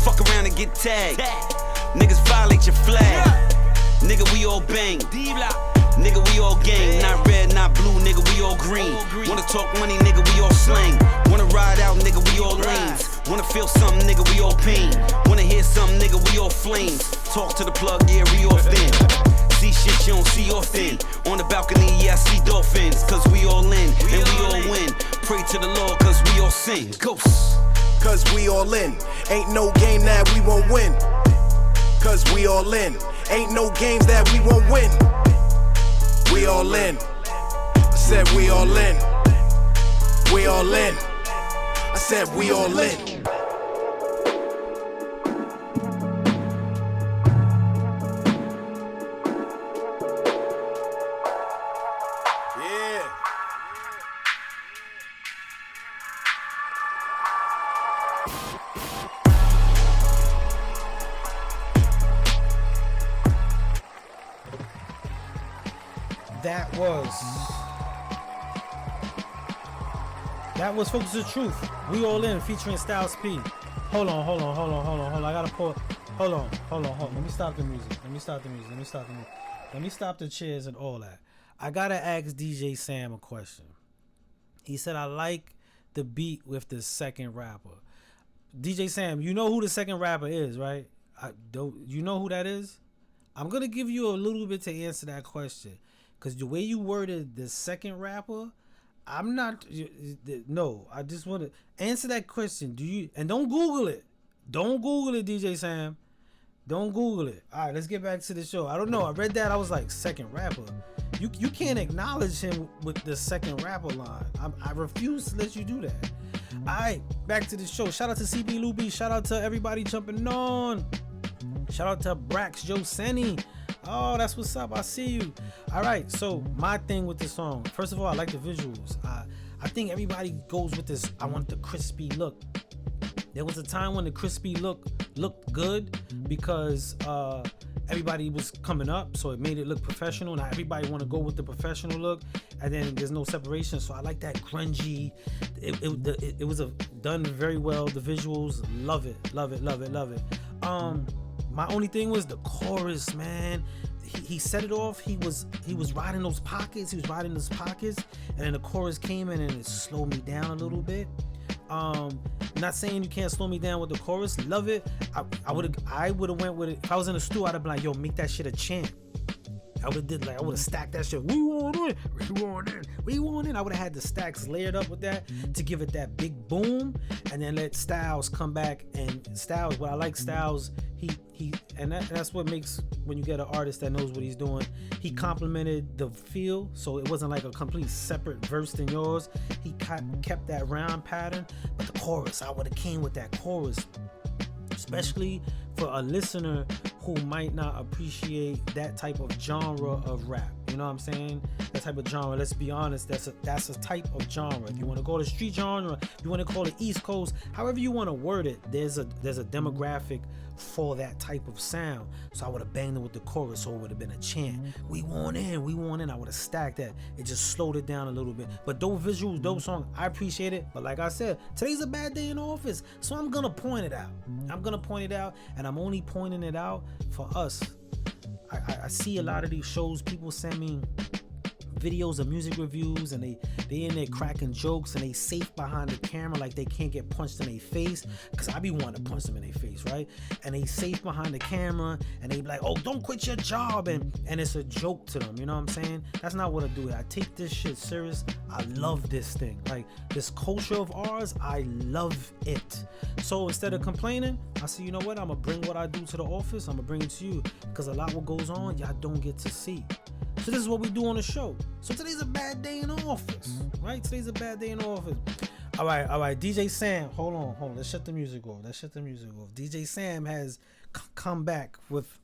Fuck around and get tagged. Niggas violate your flag. Nigga, we all bang. Nigga, we all gang. Not red, not blue, nigga, we all green. Wanna talk money, nigga, we all slang. Wanna ride out, nigga, we all lanes. Wanna feel something, nigga, we all pain. Wanna hear something, nigga, we all flames. Talk to the plug, yeah, we all thin. See shit you don't see often. On the balcony, yeah, I see dolphins. Cause we all in, and we all win. Pray to the Lord, cause we all sing. Ghosts. Cause we all in. Ain't no game that we won't win. Cause we all in. Ain't no games that we won't win. We all in. I said we all in. We all in. I said we all in. Yeah. That was Focus the Truth. We All In featuring Styles P. Hold on. I gotta pull. Hold on. Let me stop the music. Let me stop the chairs and all that. I gotta ask DJ Sam a question. He said, I like the beat with the second rapper. DJ Sam, you know who the second rapper is, right? You know who that is? I'm gonna give you a little bit to answer that question. Because the way you worded the second rapper, I'm not. No, I just want to answer that question. And don't Google it. Don't Google it, DJ Sam. Don't Google it. All right, let's get back to the show. I don't know. I read that. I was like, second rapper. You can't acknowledge him with the second rapper line. I refuse to let you do that. All right, back to the show. Shout out to CB Luby. Shout out to everybody jumping on. Shout out to Brax Joe Senny. Oh, that's what's up. I see you. All right, so my thing with this song. First of all, I like the visuals. I think everybody goes with this. I want the crispy look. There was a time when the crispy look looked good because everybody was coming up, so it made it look professional. Now everybody want to go with the professional look, and then there's no separation. So I like that grungy. It was done very well. The visuals, love it. My only thing was the chorus, man. He set it off. He was riding those pockets. And then the chorus came in and it slowed me down a little bit. Not saying you can't slow me down with the chorus. Love it. I would have went with it. If I was in the studio, I'd have been like, yo, make that shit a chant. I would have stacked that shit. We want it. I would have had the stacks layered up with that to give it that big boom, and then let Styles come back. And Styles, what I like Styles, that's what makes when you get an artist that knows what he's doing. He complemented the feel, so it wasn't like a complete separate verse than yours. He kept that round pattern, but the chorus, I would have came with that chorus. Especially for a listener who might not appreciate that type of genre of rap. You know what I'm saying? That type of genre. Let's be honest, that's a type of genre. If you want to go to street genre, if you want to call it East Coast, however you want to word it, there's a demographic for that type of sound. So I would have banged it with the chorus, so it would have been a chant. We want in. I would have stacked that. It just slowed it down a little bit. But dope visuals, dope song, I appreciate it. But like I said, today's a bad day in the office, so I'm gonna point it out. And I'm only pointing it out for us. I see a lot of these shows, people send me videos of music reviews, and they in there cracking jokes, and they safe behind the camera like they can't get punched in their face, because I be wanting to punch them in their face, right? And they safe behind the camera, and they be like, oh, don't quit your job, and it's a joke to them, you know what I'm saying? That's not what I do. I take this shit serious. I love this thing, like this culture of ours. I love it. So instead of complaining, I say, you know what, I'm gonna bring what I do to the office, I'm gonna bring it to you, because a lot what goes on y'all don't get to see. So this is what we do on the show. So today's a bad day in the office, right? Today's a bad day in the office. All right. DJ Sam, hold on. Let's shut the music off. DJ Sam has come back with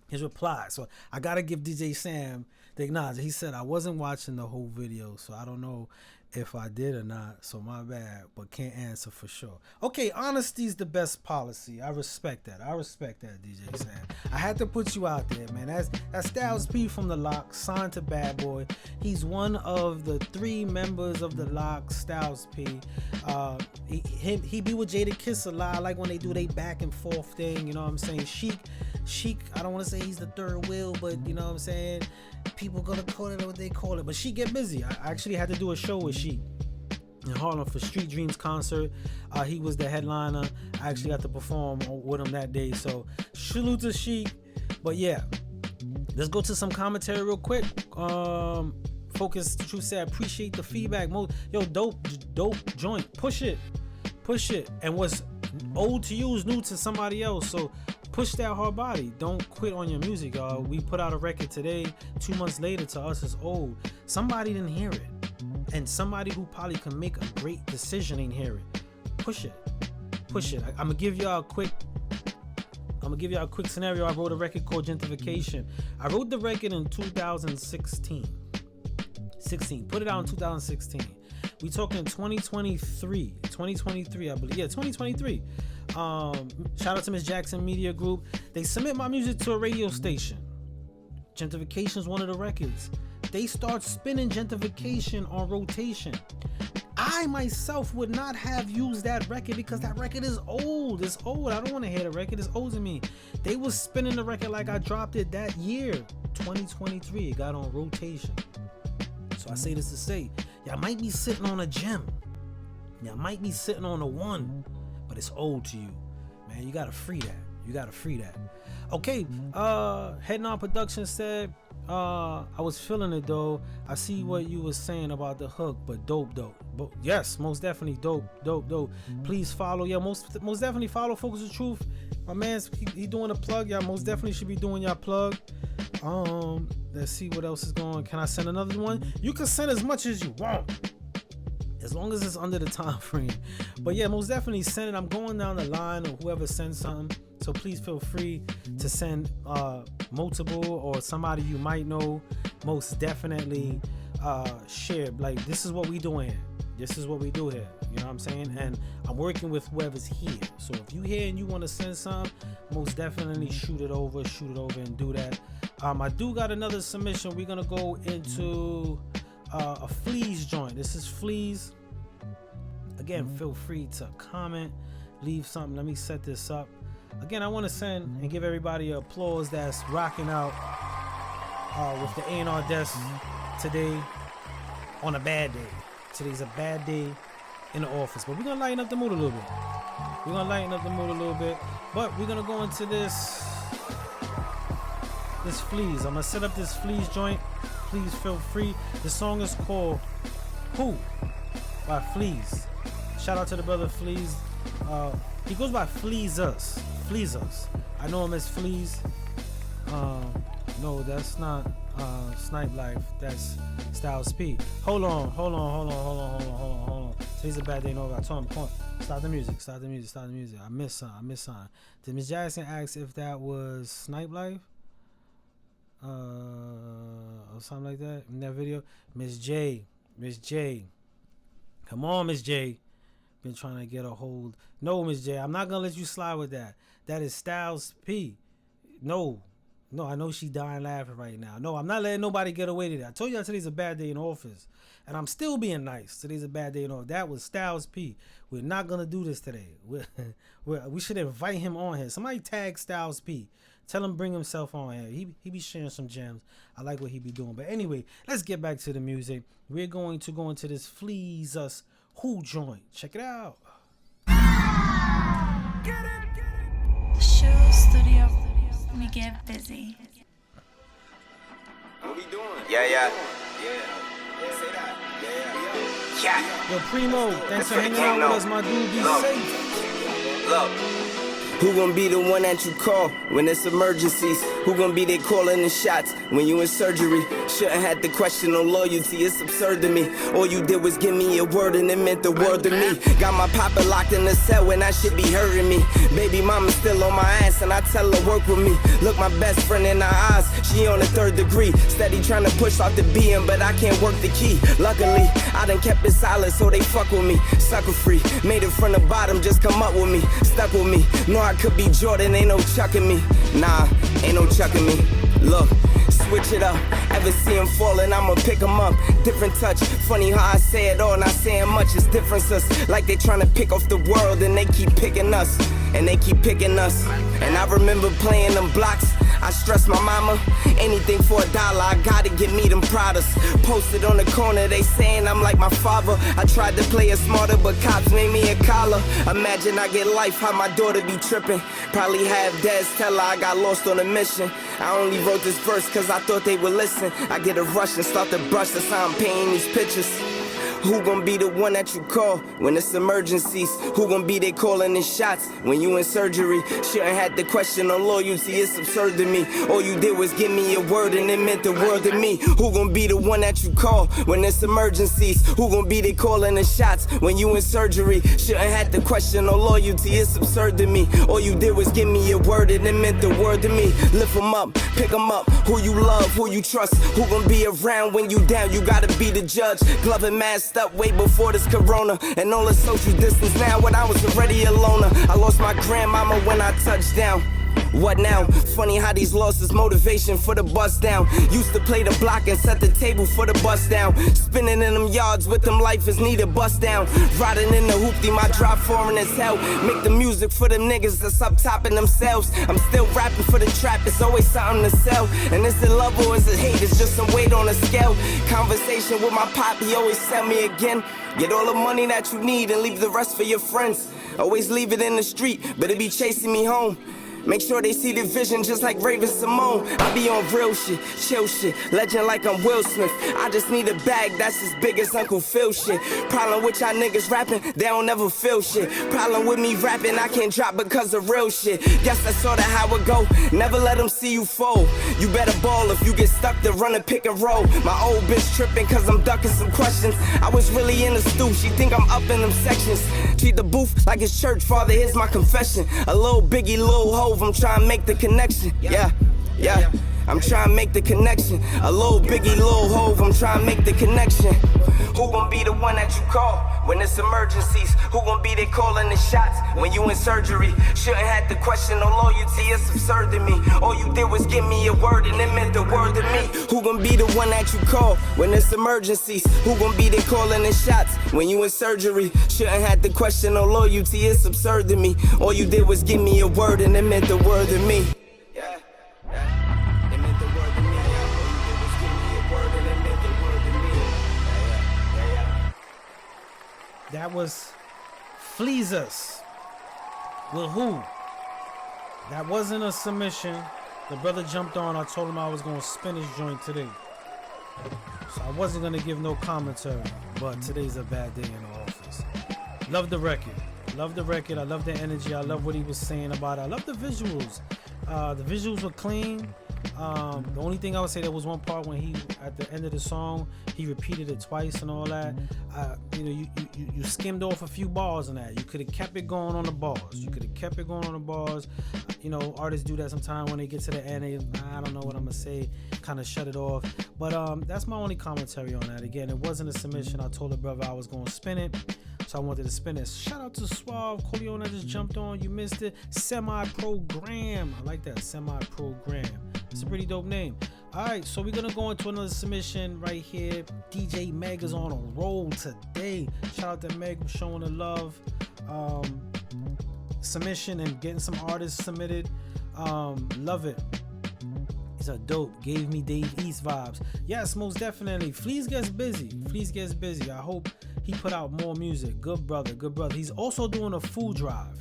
his reply. So I gotta give DJ Sam the acknowledge. He said I wasn't watching the whole video, so I don't know if I did or not. So my bad, but can't answer for sure. Okay, honesty's the best policy. I respect that. DJ Sam. I had to put you out there, man. That's Styles P from The Lock, signed to Bad Boy. He's one of the 3 members of The Lock. Styles P. He be with Jada Kiss a lot. I like when they do they back and forth thing. You know what I'm saying? Sheik. I don't want to say he's the third wheel, but you know what I'm saying. People gonna call it what they call it, but she get busy. I actually had to do a show with Sheik in Harlem for Street Dreams concert. He was the headliner. I actually got to perform with him that day, so salute to Sheik. But yeah, let's go to some commentary real quick. Focus True said appreciate the feedback. Yo, dope joint. Push it, and what's old to you is new to somebody else, so push that hard body. Don't quit on your music, y'all. We put out a record today. 2 months later, to us, it's old. Somebody didn't hear it. And somebody who probably can make a great decision ain't hear it. Push it. I'm gonna give y'all a quick scenario. I wrote a record called Gentrification. I wrote the record in 2016. Put it out in 2016. We talking 2023, I believe. Yeah, 2023. Shout out to Miss Jackson Media Group. They submit my music to a radio station. Gentrification is one of the records. They start spinning Gentrification on rotation. I myself would not have used that record because that record is old. It's old. I don't want to hear the record. It's old to me. They was spinning the record like I dropped it that year, 2023. It got on rotation. So I say this to say, y'all might be sitting on a gem. Y'all might be sitting on a 1, but it's old to you. Man, you gotta free that. Okay, Heading On Production said, I was feeling it though. I see what you was saying about the hook, but dope. But yes, most definitely dope. Please follow. Yeah, most definitely follow Focus of Truth. My man's he doing a plug. Y'all most definitely should be doing y'all plug. Let's see what else is going. Can I send another one? You can send as much as you want, as long as it's under the time frame. But yeah, most definitely send it. I'm going down the line of whoever sends something, so please feel free to send multiple or somebody you might know. Most definitely share. Like, this is what we doing here. This is what we do here. You know what I'm saying? And I'm working with whoever's here. So if you here and you want to send something, most definitely shoot it over and do that. I do got another submission. We're gonna go into a Fleas joint. This is Fleas. Again, feel free to comment, leave something. Let me set this up. Again, I want to send and give everybody applause that's rocking out with the A&R Desk today on a bad day. Today's a bad day in the office, but we're gonna lighten up the mood a little bit. But we're gonna go into this Fleas. I'm gonna set up this Fleas joint. Please feel free. The song is called Who by Fleas. Shout out to the brother Fleas. He goes by Fleas Us. I know him as Fleas. No, that's not Snipe Life. That's Styles P. Hold on. Today's a bad day. No, I told him, come on. Stop the music. I missed something. Did Miss Jackson ask if that was Snipe Life? Or something like that in that video. Miss J. Come on, Miss J. Been trying to get a hold. No, Miss J, I'm not gonna let you slide with that. That is Styles P. No, I know she dying laughing right now. No, I'm not letting nobody get away with that. I told you today's a bad day in office, and I'm still being nice. Today's a bad day in office. That was Styles P. We're not gonna do this today. We should invite him on here. Somebody tag Styles P. Tell him bring himself on here. He be sharing some gems. I like what he be doing. But anyway, let's get back to the music. We're going to go into this Fleas Us Who joint. Check it out. Show studio. We get busy. What we doing? Yeah. Say that. Yeah. Yo, Primo, thanks for hanging out with us, my dude. Be safe. Look. Who gon' be the one that you call when it's emergencies? Who gon' be there calling the shots when you in surgery? Shouldn't have to question no loyalty, it's absurd to me. All you did was give me a word and it meant the world to me. Got my papa locked in the cell when that shit be hurting me. Baby mama still on my ass and I tell her work with me. Look my best friend in her eyes, she on the 3rd degree. Steady trying to push off the beam, but I can't work the key. Luckily, I done kept it silent so they fuck with me. Sucker free, made it from the bottom, just come up with me. Stuck with me, know I could be Jordan, ain't no chucking me. Nah, ain't no chucking me. Look, switch it up. Ever see him falling, I'ma pick him up. Different touch, funny how I say it all, not saying much, it's differences. Like they trying to pick off the world and they keep picking us. And they keep picking us. And I remember playing them blocks. I stress my mama, anything for $1, I gotta get me them products. Posted on the corner, they saying I'm like my father. I tried to play it smarter, but cops made me a collar. Imagine I get life, how my daughter be tripping. Probably have dads tell her I got lost on a mission. I only wrote this verse cause I thought they would listen. I get a rush and start to brush, that's how I'm painting these pictures. Who gon' be the one that you call when it's emergencies? Who gon' be there calling the shots when you in surgery? Shouldn't have to question on loyalty, it's absurd to me. All you did was give me a word and it meant the world to me. Who gon' be the one that you call when it's emergencies? Who gon' be there calling the shots when you in surgery? Shouldn't have to question on loyalty, it's absurd to me. All you did was give me a word and it meant the world to me. Lift 'em up, pick 'em up, who you love, who you trust. Who gon' be around when you down, you gotta be the judge. Glove and mask up way before this corona and all the social distance now when I was already a loner. I lost my grandmama when I touched down. What now? Funny how these losses motivation for the bust down. Used to play the block and set the table for the bust down. Spinning in them yards with them life is needed bust down. Riding in the hoopty, my drop foreign as hell. Make the music for them niggas that's up topping themselves. I'm still rapping for the trap, it's always something to sell. And is it love or is it hate? It's just some weight on a scale. Conversation with my pop, he always tell me again. Get all the money that you need and leave the rest for your friends. Always leave it in the street, but it be chasing me home. Make sure they see the vision just like Raven Simone. I be on real shit, chill shit, legend like I'm Will Smith. I just need a bag that's as big as Uncle Phil shit. Problem with y'all niggas rapping, they don't ever feel shit. Problem with me rapping, I can't drop because of real shit. Guess that's sorta how it go, never let them see you fold. You better ball if you get stuck to run a pick and roll. My old bitch tripping cause I'm ducking some questions. I was really in the stew, she think I'm up in them sections. Treat the booth like it's church, father, here's my confession. A little biggie, little hoe, I'm trying to make the connection. Yeah. I'm trying to make the connection. A little biggie, little hove, I'm trying to make the connection. Who gon' be the one that you call when it's emergencies? Who gon' be there calling the shots when you in surgery? Shouldn't have to question no loyalty, it's absurd to me. All you did was give me a word and it meant the world to me. Who gon' be the one that you call when it's emergencies? Who gon' be there calling the shots when you in surgery? Shouldn't have to question no loyalty, it's absurd to me. All you did was give me a word and it meant the world to me. That was Flees Us. With who? That wasn't a submission. The brother jumped on. I told him I was going to spin his joint today. So I wasn't going to give no commentary. But today's a bad day in the office. Love the record. Love the record. I love the energy. I love what he was saying about it. I love the visuals. The visuals were clean. The only thing I would say, there was one part when he, at the end of the song, he repeated it twice and all that. You skimmed off a few bars on that. You could have kept it going on the bars. Artists do that sometimes when they get to the end. I don't know what I'm gonna say, kind of shut it off. But that's my only commentary on that. Again, it wasn't a submission. I told the brother I was gonna spin it. So I wanted to spin it. Shout out to Suave. Corleone just jumped on. You missed it. Semi-program. I like that. Semi-program. It's a pretty dope name. Alright, so we're going to go into another submission right here. DJ Meg is on a roll today. Shout out to Meg for showing the love. Submission and getting some artists submitted. Love it. It's a dope. Gave me Dave East vibes. Yes, most definitely. Fleas gets busy. I hope he put out more music. Good brother. He's also doing a food drive.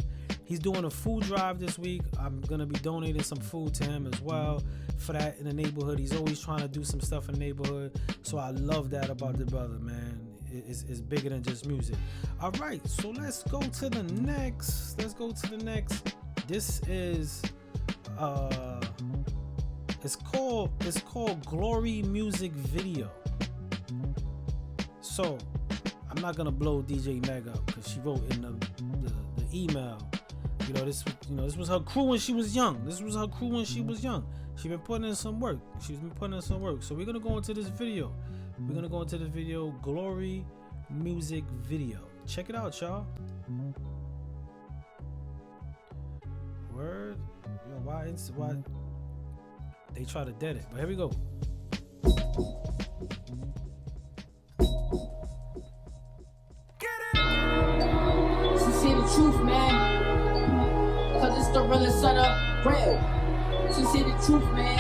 This week. I'm going to be donating some food to him as well for that in the neighborhood. He's always trying to do some stuff in the neighborhood. So I love that about the brother, man. It's bigger than just music. All right, so let's go to the next. This is it's called Glory Music Video. So I'm not gonna blow DJ Meg up because she wrote in the email. This was her crew when she was young. She's been putting in some work. So we're gonna go into this video. Glory Music Video. Check it out, y'all. Word. Why they try to dead it? But here we go. Sincere the truth, man. Cause it's the realest of the real. Sincere the truth, man.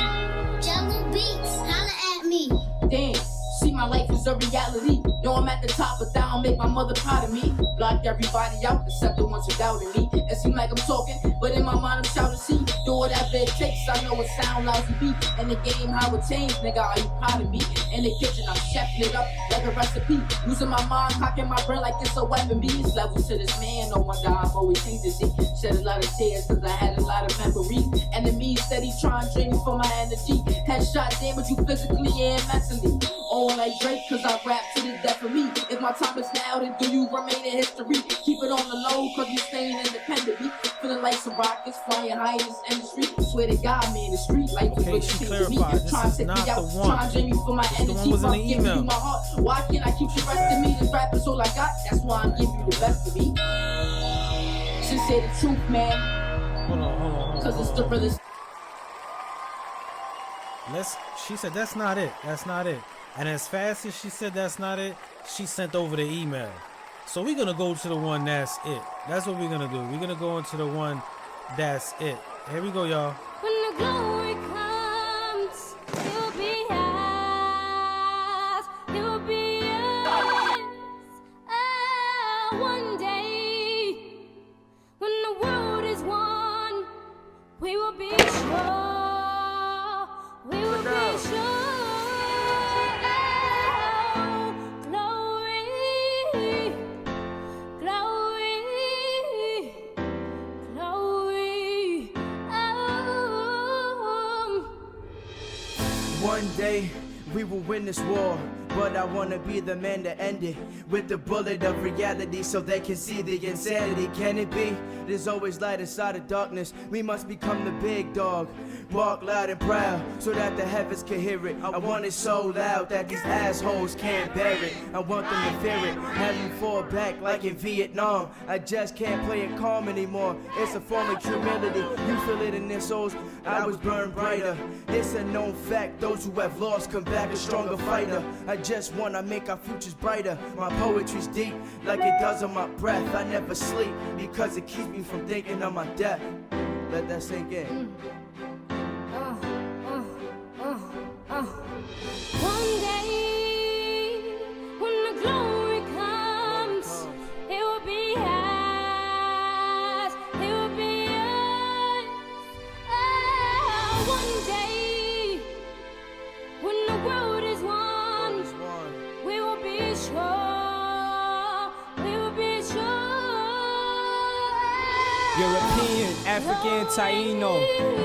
Jungle Beats, holla at me. Damn. See, my life is a reality. Know I'm at the top, but that don't make my mother proud of me. Blocked everybody out, except the ones who doubted me. It seems like I'm talking, but in my mind I'm shouting, see. Do whatever it takes, I know it sound lousy beat. In the game, how it changed, nigga, are you proud of me? In the kitchen, I'm chefing it up like a recipe. Using my mind, cocking my brain like it's a weapon. Beats levels to this man, no wonder I've always changed to see. Shed a lot of tears, cause I had a lot of memories. Enemies steady trying to drain me for my energy. Headshot damage you physically and mentally. On like Drake, cause I rap to the death of me. If my time is now, then do you remain in history? Keep it on the low, cause you staying independently. Feeling like some rockets flying high in this industry. Swear to God, man, the street life is what she it clarified. This trying is to take not me out, the one. trying to drain me for my energy. The one was in the email. You my heart. Why can't I keep you resting me? This rap is all I got. That's why I'm giving you the best of me. Just say the truth, man. Hold on. Cause it's the realest. She said that's not it. And as fast as she said that's not it, she sent over the email. So we're gonna go to the one that's it. That's what we're gonna do. We're gonna go into the one that's it. Here we go, y'all. When the glory comes, you'll be ours. You'll be ours. One day, when the world is won, we will be sure. We will be sure. One day we will win this war, but I wanna be the man to end it with the bullet of reality so they can see the insanity. Can it be? There's always light inside of darkness. We must become the big dog. Bark loud and proud so that the heavens can hear it. I want it so loud that these assholes can't bear it. I want them to fear it, have them fall back like in Vietnam. I just can't play it calm anymore. It's a form of humility. You feel it in their souls. I was burned brighter. It's a known fact. Those who have lost come back a stronger fighter. I just wanna make our futures brighter. My poetry's deep like it does on my breath. I never sleep because it keeps me from thinking of my death. Let that sink in. One day, when the glory comes, it will be ours. It will be ours. One day, when the world is won, we will be sure. We will be sure. European, African, Taino.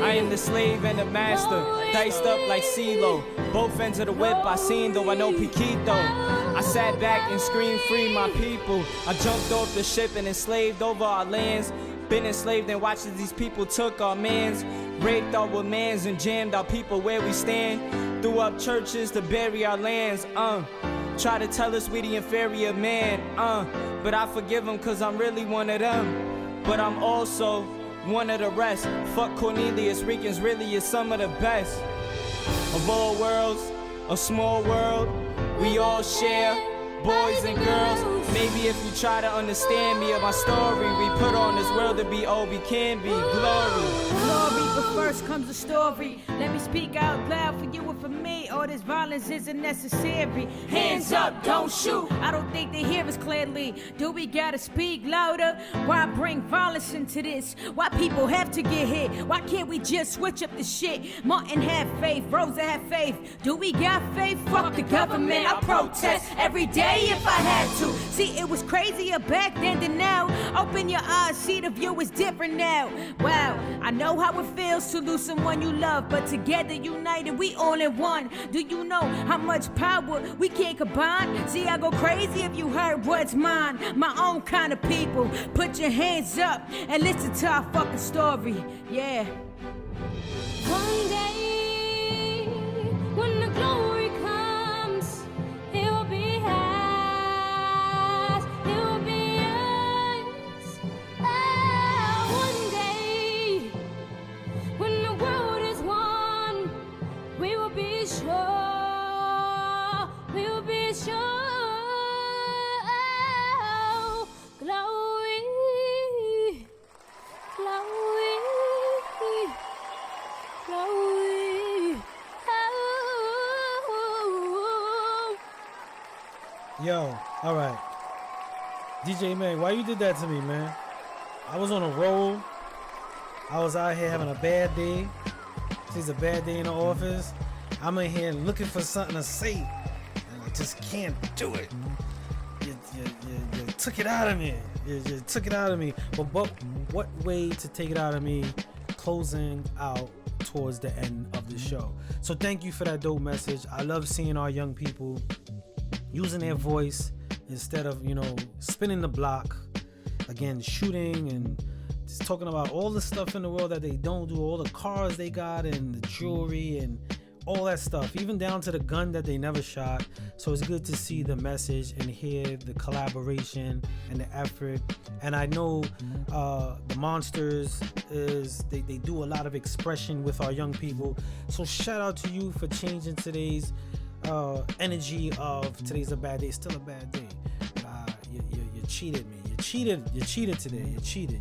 I am the slave and the master, diced up like CeeLo. Both ends of the whip I seen, though I know Piquito. I sat back and screamed, free my people. I jumped off the ship and enslaved over our lands. Been enslaved and watched as these people took our mans. Raped our womans and jammed our people where we stand. Threw up churches to bury our lands, Try to tell us we the inferior man, But I forgive them cause I'm really one of them. But I'm also one of the rest. Fuck Cornelius, Ricans really is some of the best. Of all worlds, a small world, we all share, boys and girls. Maybe if you try to understand me or my story, we put on this world to be all we can be. Glory. Glory, but first comes the story. Let me speak out loud for you and for me. All this violence isn't necessary. Hands up, don't shoot. I don't think they hear us clearly. Do we gotta speak louder? Why bring violence into this? Why people have to get hit? Why can't we just switch up the shit? Martin had faith, Rosa had faith. Do we got faith? Fuck the government, I protest every day if I had to. See, it was crazier back then than now. Open your eyes, see the view is different now. Wow, I know how it feels to lose someone you love, but together, united, we all in one. Do you know how much power we can't combine? See, I go crazy if you heard what's mine. My own kind of people. Put your hands up and listen to our fucking story. Yeah. One day, when the glory comes, it will be ours, it will be ours. Oh, one day, when the world is one, we will be sure, we will be sure. Oh, glory, glory. Yo, all right. DJ man, why you did that to me, man? I was on a roll. I was out here having a bad day. It's a bad day in the office. I'm in here looking for something to say, and I just can't do it. You took it out of me. You took it out of me. But what way to take it out of me? Closing out towards the end of the show. So thank you for that dope message. I love seeing our young people using their voice instead of, spinning the block. Again, shooting and just talking about all the stuff in the world that they don't do, all the cars they got and the jewelry and all that stuff, even down to the gun that they never shot. So it's good to see the message and hear the collaboration and the effort. And I know the Monsters they do a lot of expression with our young people. So shout out to you for changing today's energy of today's a bad day. It's still a bad day. You cheated me. You cheated today. You cheated.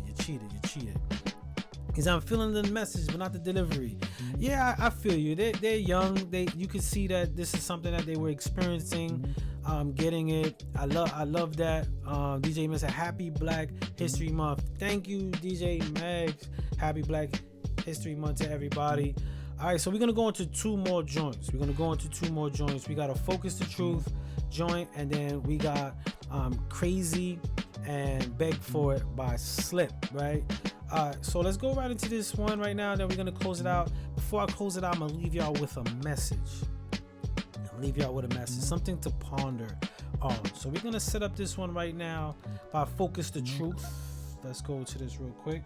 Because I'm feeling the message, but not the delivery. Yeah, I feel you. They're young. You can see that this is something that they were experiencing, getting it. I love that. DJ Max, Happy Black History Month. Thank you, DJ Max. Happy Black History Month to everybody. All right, so we're gonna go into two more joints. We got a Focus the Truth joint, and then we got Crazy and Beg for It by Slip, right? So let's go right into this one right now, then we're gonna close it out. Before I close it out, I'm gonna leave y'all with a message. Something to ponder on. So we're gonna set up this one right now by Focus the Truth. Let's go to this real quick.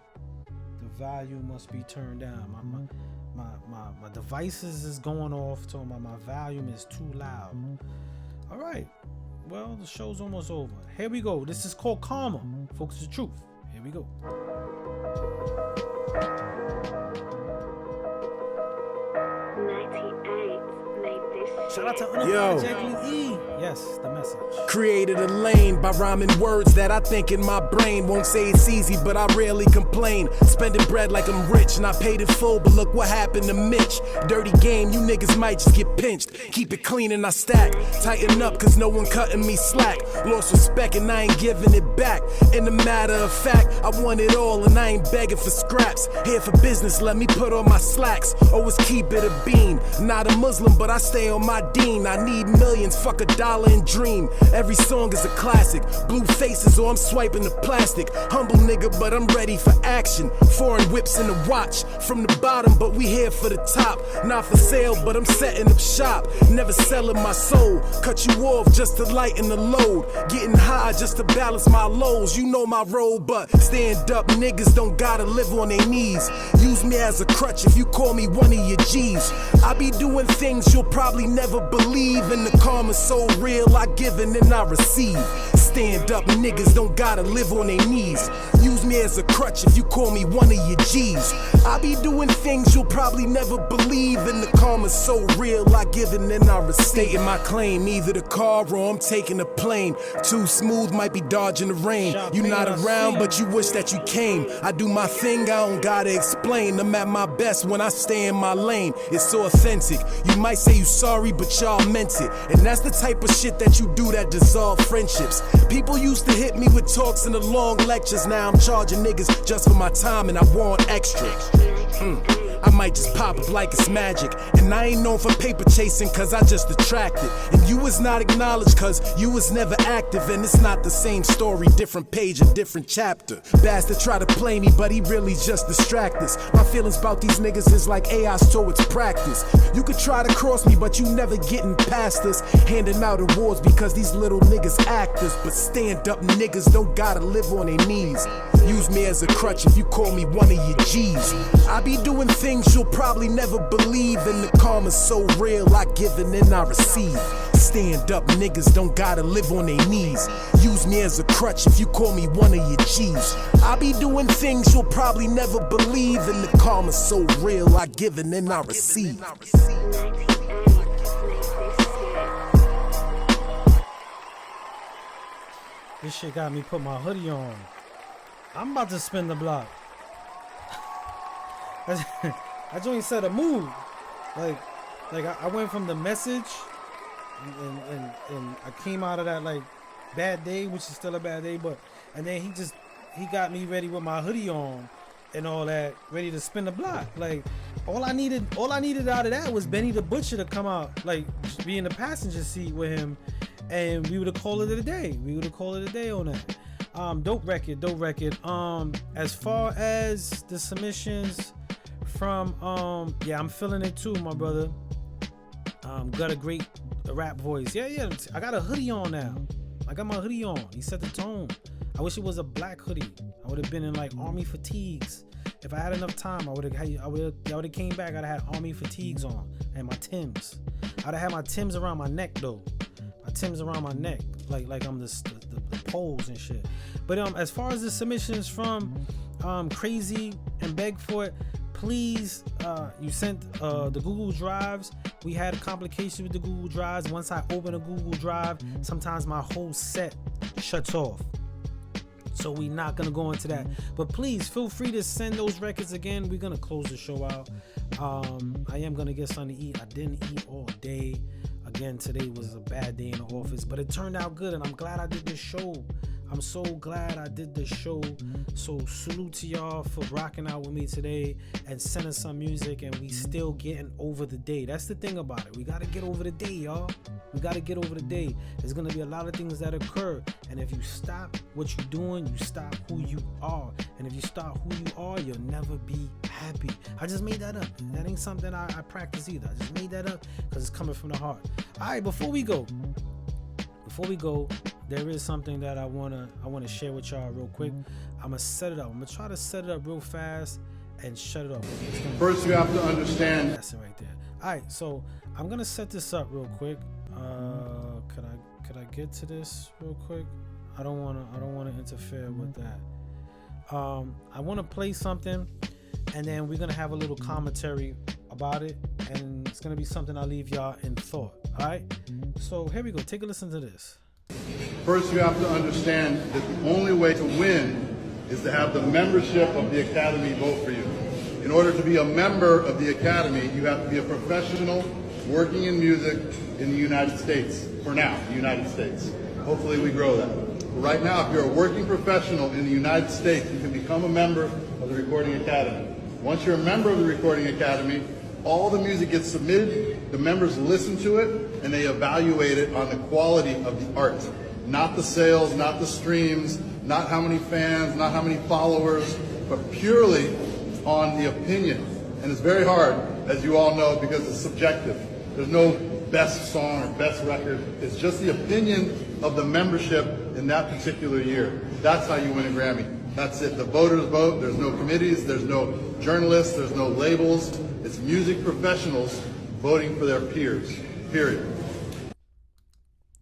The volume must be turned down. My devices is going off, so my volume is too loud. All right, well, the show's almost over. Here we go. This is called Karma. Focus the Truth. Here we go. Shout out to Unapologetically E. Yes, the message. Created a lane by rhyming words that I think in my brain. Won't say it's easy, but I rarely complain. Spending bread like I'm rich, and I paid it full, but look what happened to Mitch. Dirty game, you niggas might just get pinched. Keep it clean and I stack. Tighten up, cause no one cutting me slack. Lost respect and I ain't giving it back. In the matter of fact, I want it all and I ain't begging for scraps. Here for business, let me put on my slacks. Always keep it a bean. Not a Muslim, but I stay on my deen. I need millions, fuck a dollar and dream. Every song is a classic. Blue faces or I'm swiping the plastic. Humble nigga, but I'm ready for action. Foreign whips in the watch. From the bottom, but we here for the top. Not for sale, but I'm setting up shop. Never selling my soul. Cut you off just to lighten the load. Getting high just to balance my lows. You know my role, but stand up niggas don't gotta live on their knees. Use me as a crutch if you call me one of your G's. I be doing things you'll probably never believe. And the karma's so real, I give and then I receive. Stand up niggas don't gotta live on their knees. Use me as a crutch if you call me one of your G's. I be doing things you'll probably never believe. And the karma's so real, I give and then I receive. Stating my claim, either the car or I'm taking a plane. Too smooth, might be dodging the rain. You not around, but you wish that you came. I do my thing, I don't gotta explain. I'm at my best when I stay in my lane. It's so authentic. You might say you sorry, but y'all meant it. And that's the type of shit that you do that dissolve friendships. People used to hit me with talks and the long lectures. Now I'm charging niggas just for my time and I want extra. I might just pop up like it's magic. And I ain't known for paper chasing cause I just attracted. And you was not acknowledged cause you was never active. And it's not the same story, different page, a different chapter. Bastard try to play me, but he really just distract us. My feelings about these niggas is like AI, so it's practice. You could try to cross me, but you never getting past us. Handing out awards because these little niggas actors. But stand up niggas don't gotta live on their knees. Use me as a crutch if you call me one of your G's. I be doing things you'll probably never believe. And the karma's so real, I give and then I receive. Stand up niggas don't gotta live on their knees. Use me as a crutch if you call me one of your G's. I be doing things you'll probably never believe. And the karma's so real, I give and then I receive. This shit got me put my hoodie on. I'm about to spin the block. I joint set a mood. Like I went from the message and I came out of that like bad day, which is still a bad day, but and then he got me ready with my hoodie on and all that, ready to spin the block. Like all I needed out of that was Benny the Butcher to come out, like be in the passenger seat with him, and we would have called it a day. We would have called it a day on that. Dope record. As far as the submissions from yeah, I'm feeling it too, my brother. Got a great rap voice. Yeah, I got a hoodie on now. I got my hoodie on. He set the tone. I wish it was a black hoodie. I would have been in like army fatigues. If I had enough time, I would have came back. I'd have had army fatigues on and my Timbs. I'd have had my Timbs around my neck though. My Timbs around my neck, like I'm the poles and shit. But as far as the submissions from Crazy and Beg for It, please, you sent the Google Drives. We had a complication with the Google Drives. Once I open a Google Drive, sometimes my whole set shuts off. So we're not gonna go into that. But please feel free to send those records again. We're gonna close the show out. I am gonna get something to eat. I didn't eat all day. Again, today was a bad day in the office, but it turned out good, and I'm glad I did this show. I'm so glad I did this show. So salute to y'all for rocking out with me today and sending some music, and we still getting over the day. That's the thing about it. We got to get over the day, y'all. We got to get over the day. There's going to be a lot of things that occur, and if you stop what you're doing, you stop who you are. And if you stop who you are, you'll never be happy. I just made that up. That ain't something I practice either. I just made that up because it's coming from the heart. All right, before we go, there is something that I wanna share with y'all real quick. I'm gonna set it up. I'm gonna try to set it up real fast and shut it off. First, you have to understand. That's it right there. All right, so I'm gonna set this up real quick. Could I get to this real quick? I don't wanna interfere with that. I wanna play something, and then we're gonna have a little commentary about it, and it's gonna be something I'll leave y'all in thought. All right, so here we go. Take a listen to this. First, you have to understand that the only way to win is to have the membership of the Academy vote for you. In order to be a member of the Academy, you have to be a professional working in music in the United States. For now, the United States. Hopefully we grow that. But right now, if you're a working professional in the United States, you can become a member of the Recording Academy. Once you're a member of the Recording Academy, all the music gets submitted, the members listen to it, and they evaluate it on the quality of the art. Not the sales, not the streams, not how many fans, not how many followers, but purely on the opinion. And it's very hard, as you all know, because it's subjective. There's no best song or best record. It's just the opinion of the membership in that particular year. That's how you win a Grammy. That's it. The voters vote. There's no committees. There's no journalists. There's no labels. It's music professionals voting for their peers, period.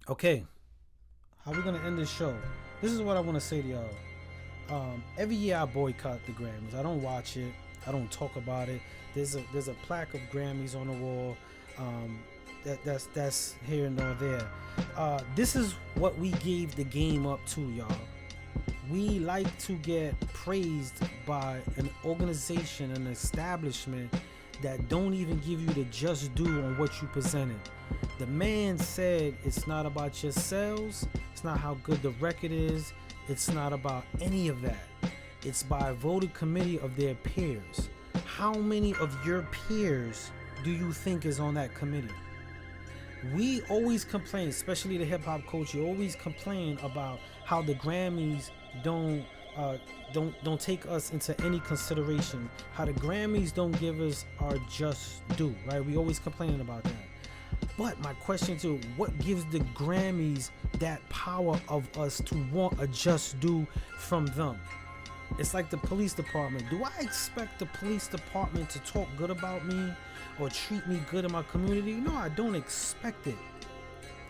Okay, how we gonna end this show? This is what I want to say to y'all. Every year I boycott the Grammys. I don't watch it. I don't talk about it. There's a plaque of Grammys on the wall. That's here and there. This is what we gave the game up to, y'all. We like to get praised by an organization, an establishment that don't even give you the just due on what you presented. The man said it's not about your sales, it's not how good the record is, it's not about any of that. It's by a voted committee of their peers. how many of your peers do you think is on that committee? We always complain, especially the hip hop culture, always complain about how the Grammys don't take us into any consideration, how the Grammys don't give us our just due, right? We always complaining about that. But my question to what gives the Grammys that power of us to want a just due from them? It's like the police department. Do I expect the police department to talk good about me or treat me good in my community? No, I don't expect it.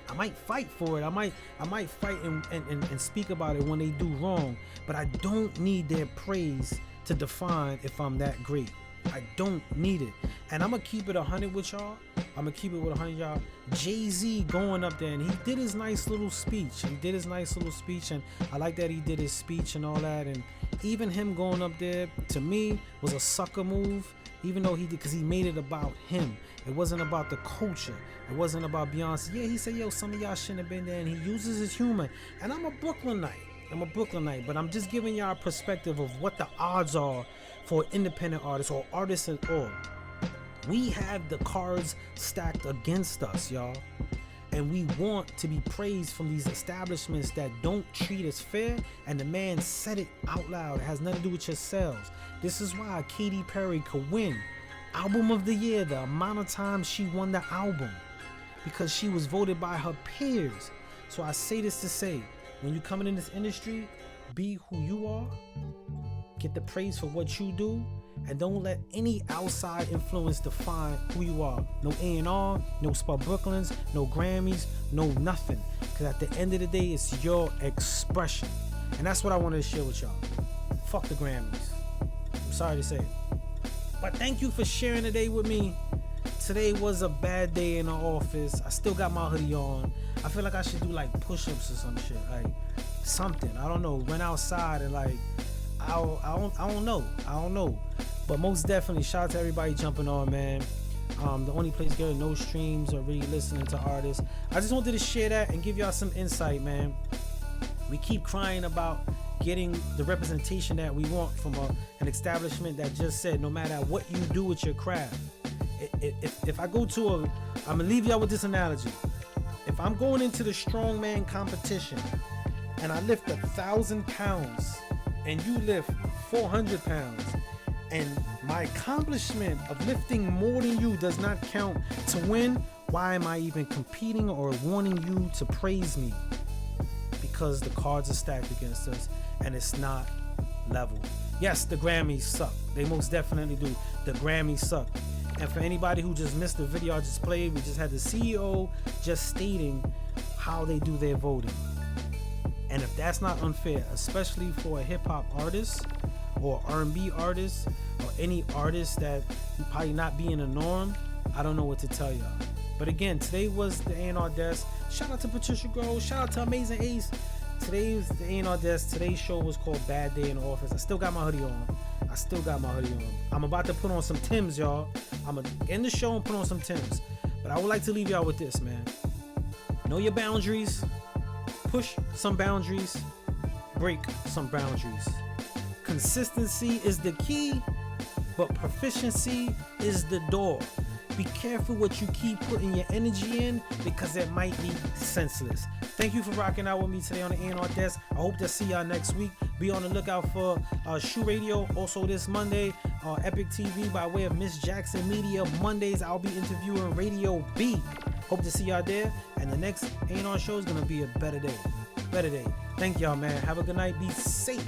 I might fight for it. I might fight and speak about it when they do wrong, but I don't need their praise to define if I'm that great. I don't need it. And I'm gonna keep it 100 with y'all. I'm gonna keep it with 100 y'all. Jay-Z going up there and he did his nice little speech. And I like that he did his speech and all that. And even him going up there, to me, was a sucker move. Even though he did, because he made it about him. It wasn't about the culture. It wasn't about Beyonce. Yeah, he said, yo, some of y'all shouldn't have been there. And he uses his humor. And I'm a Brooklynite, but I'm just giving y'all a perspective of what the odds are for independent artists or artists at all. We have the cards stacked against us, y'all. And we want to be praised from these establishments that don't treat us fair. And the man said it out loud. It has nothing to do with your sales. This is why Katy Perry could win Album of the Year, the amount of times she won the album, because she was voted by her peers. So I say this to say, when you coming in this industry, be who you are, get the praise for what you do, and don't let any outside influence define who you are. No A&R, no Spud Brooklyns, no Grammys, no nothing. Because at the end of the day, it's your expression. And that's what I wanted to share with y'all. Fuck the Grammys. I'm sorry to say it. But thank you for sharing the day with me. Today was a bad day in the office. I still got my hoodie on. I feel like I should do like push-ups or some shit. Like something. I don't know. Run outside and like, I don't know. But most definitely, shout out to everybody jumping on, man. The only place getting no streams or really listening to artists. I just wanted to share that and give y'all some insight, man. We keep crying about getting the representation that we want from an establishment that just said no matter what you do with your craft. If I go to I'm gonna leave y'all with this analogy. If I'm going into the strongman competition and I lift 1,000 pounds and you lift 400 pounds, and my accomplishment of lifting more than you does not count to win, why am I even competing or wanting you to praise me? Because the cards are stacked against us and it's not level. Yes, the Grammys suck. They most definitely do. The Grammys suck. And for anybody who just missed the video I just played, we just had the CEO just stating how they do their voting. And if that's not unfair, especially for a hip-hop artist or R&B artist or any artist that probably not be in the norm, I don't know what to tell y'all. But again, today was the A&R Desk. Shout out to Patricia Groves. Shout out to Amazing Ace. Today's the A&R Desk. Today's show was called Bad Day in the Office. I still got my hoodie on. I'm about to put on some Timbs, y'all. I'm going to end the show and put on some Timbs. But I would like to leave y'all with this, man. Know your boundaries. Push some boundaries. Break some boundaries. Consistency is the key, but proficiency is the door. Be careful what you keep putting your energy in, because it might be senseless. Thank you for rocking out with me today on the A&R Desk. I hope to see y'all next week. Be on the lookout for Shoe Radio also this Monday on Epic TV by way of Miss Jackson Media. Mondays I'll be interviewing Radio B. Hope to see y'all there. And the next A&R show is going to be a better day. Thank y'all, man. Have a good night. Be safe.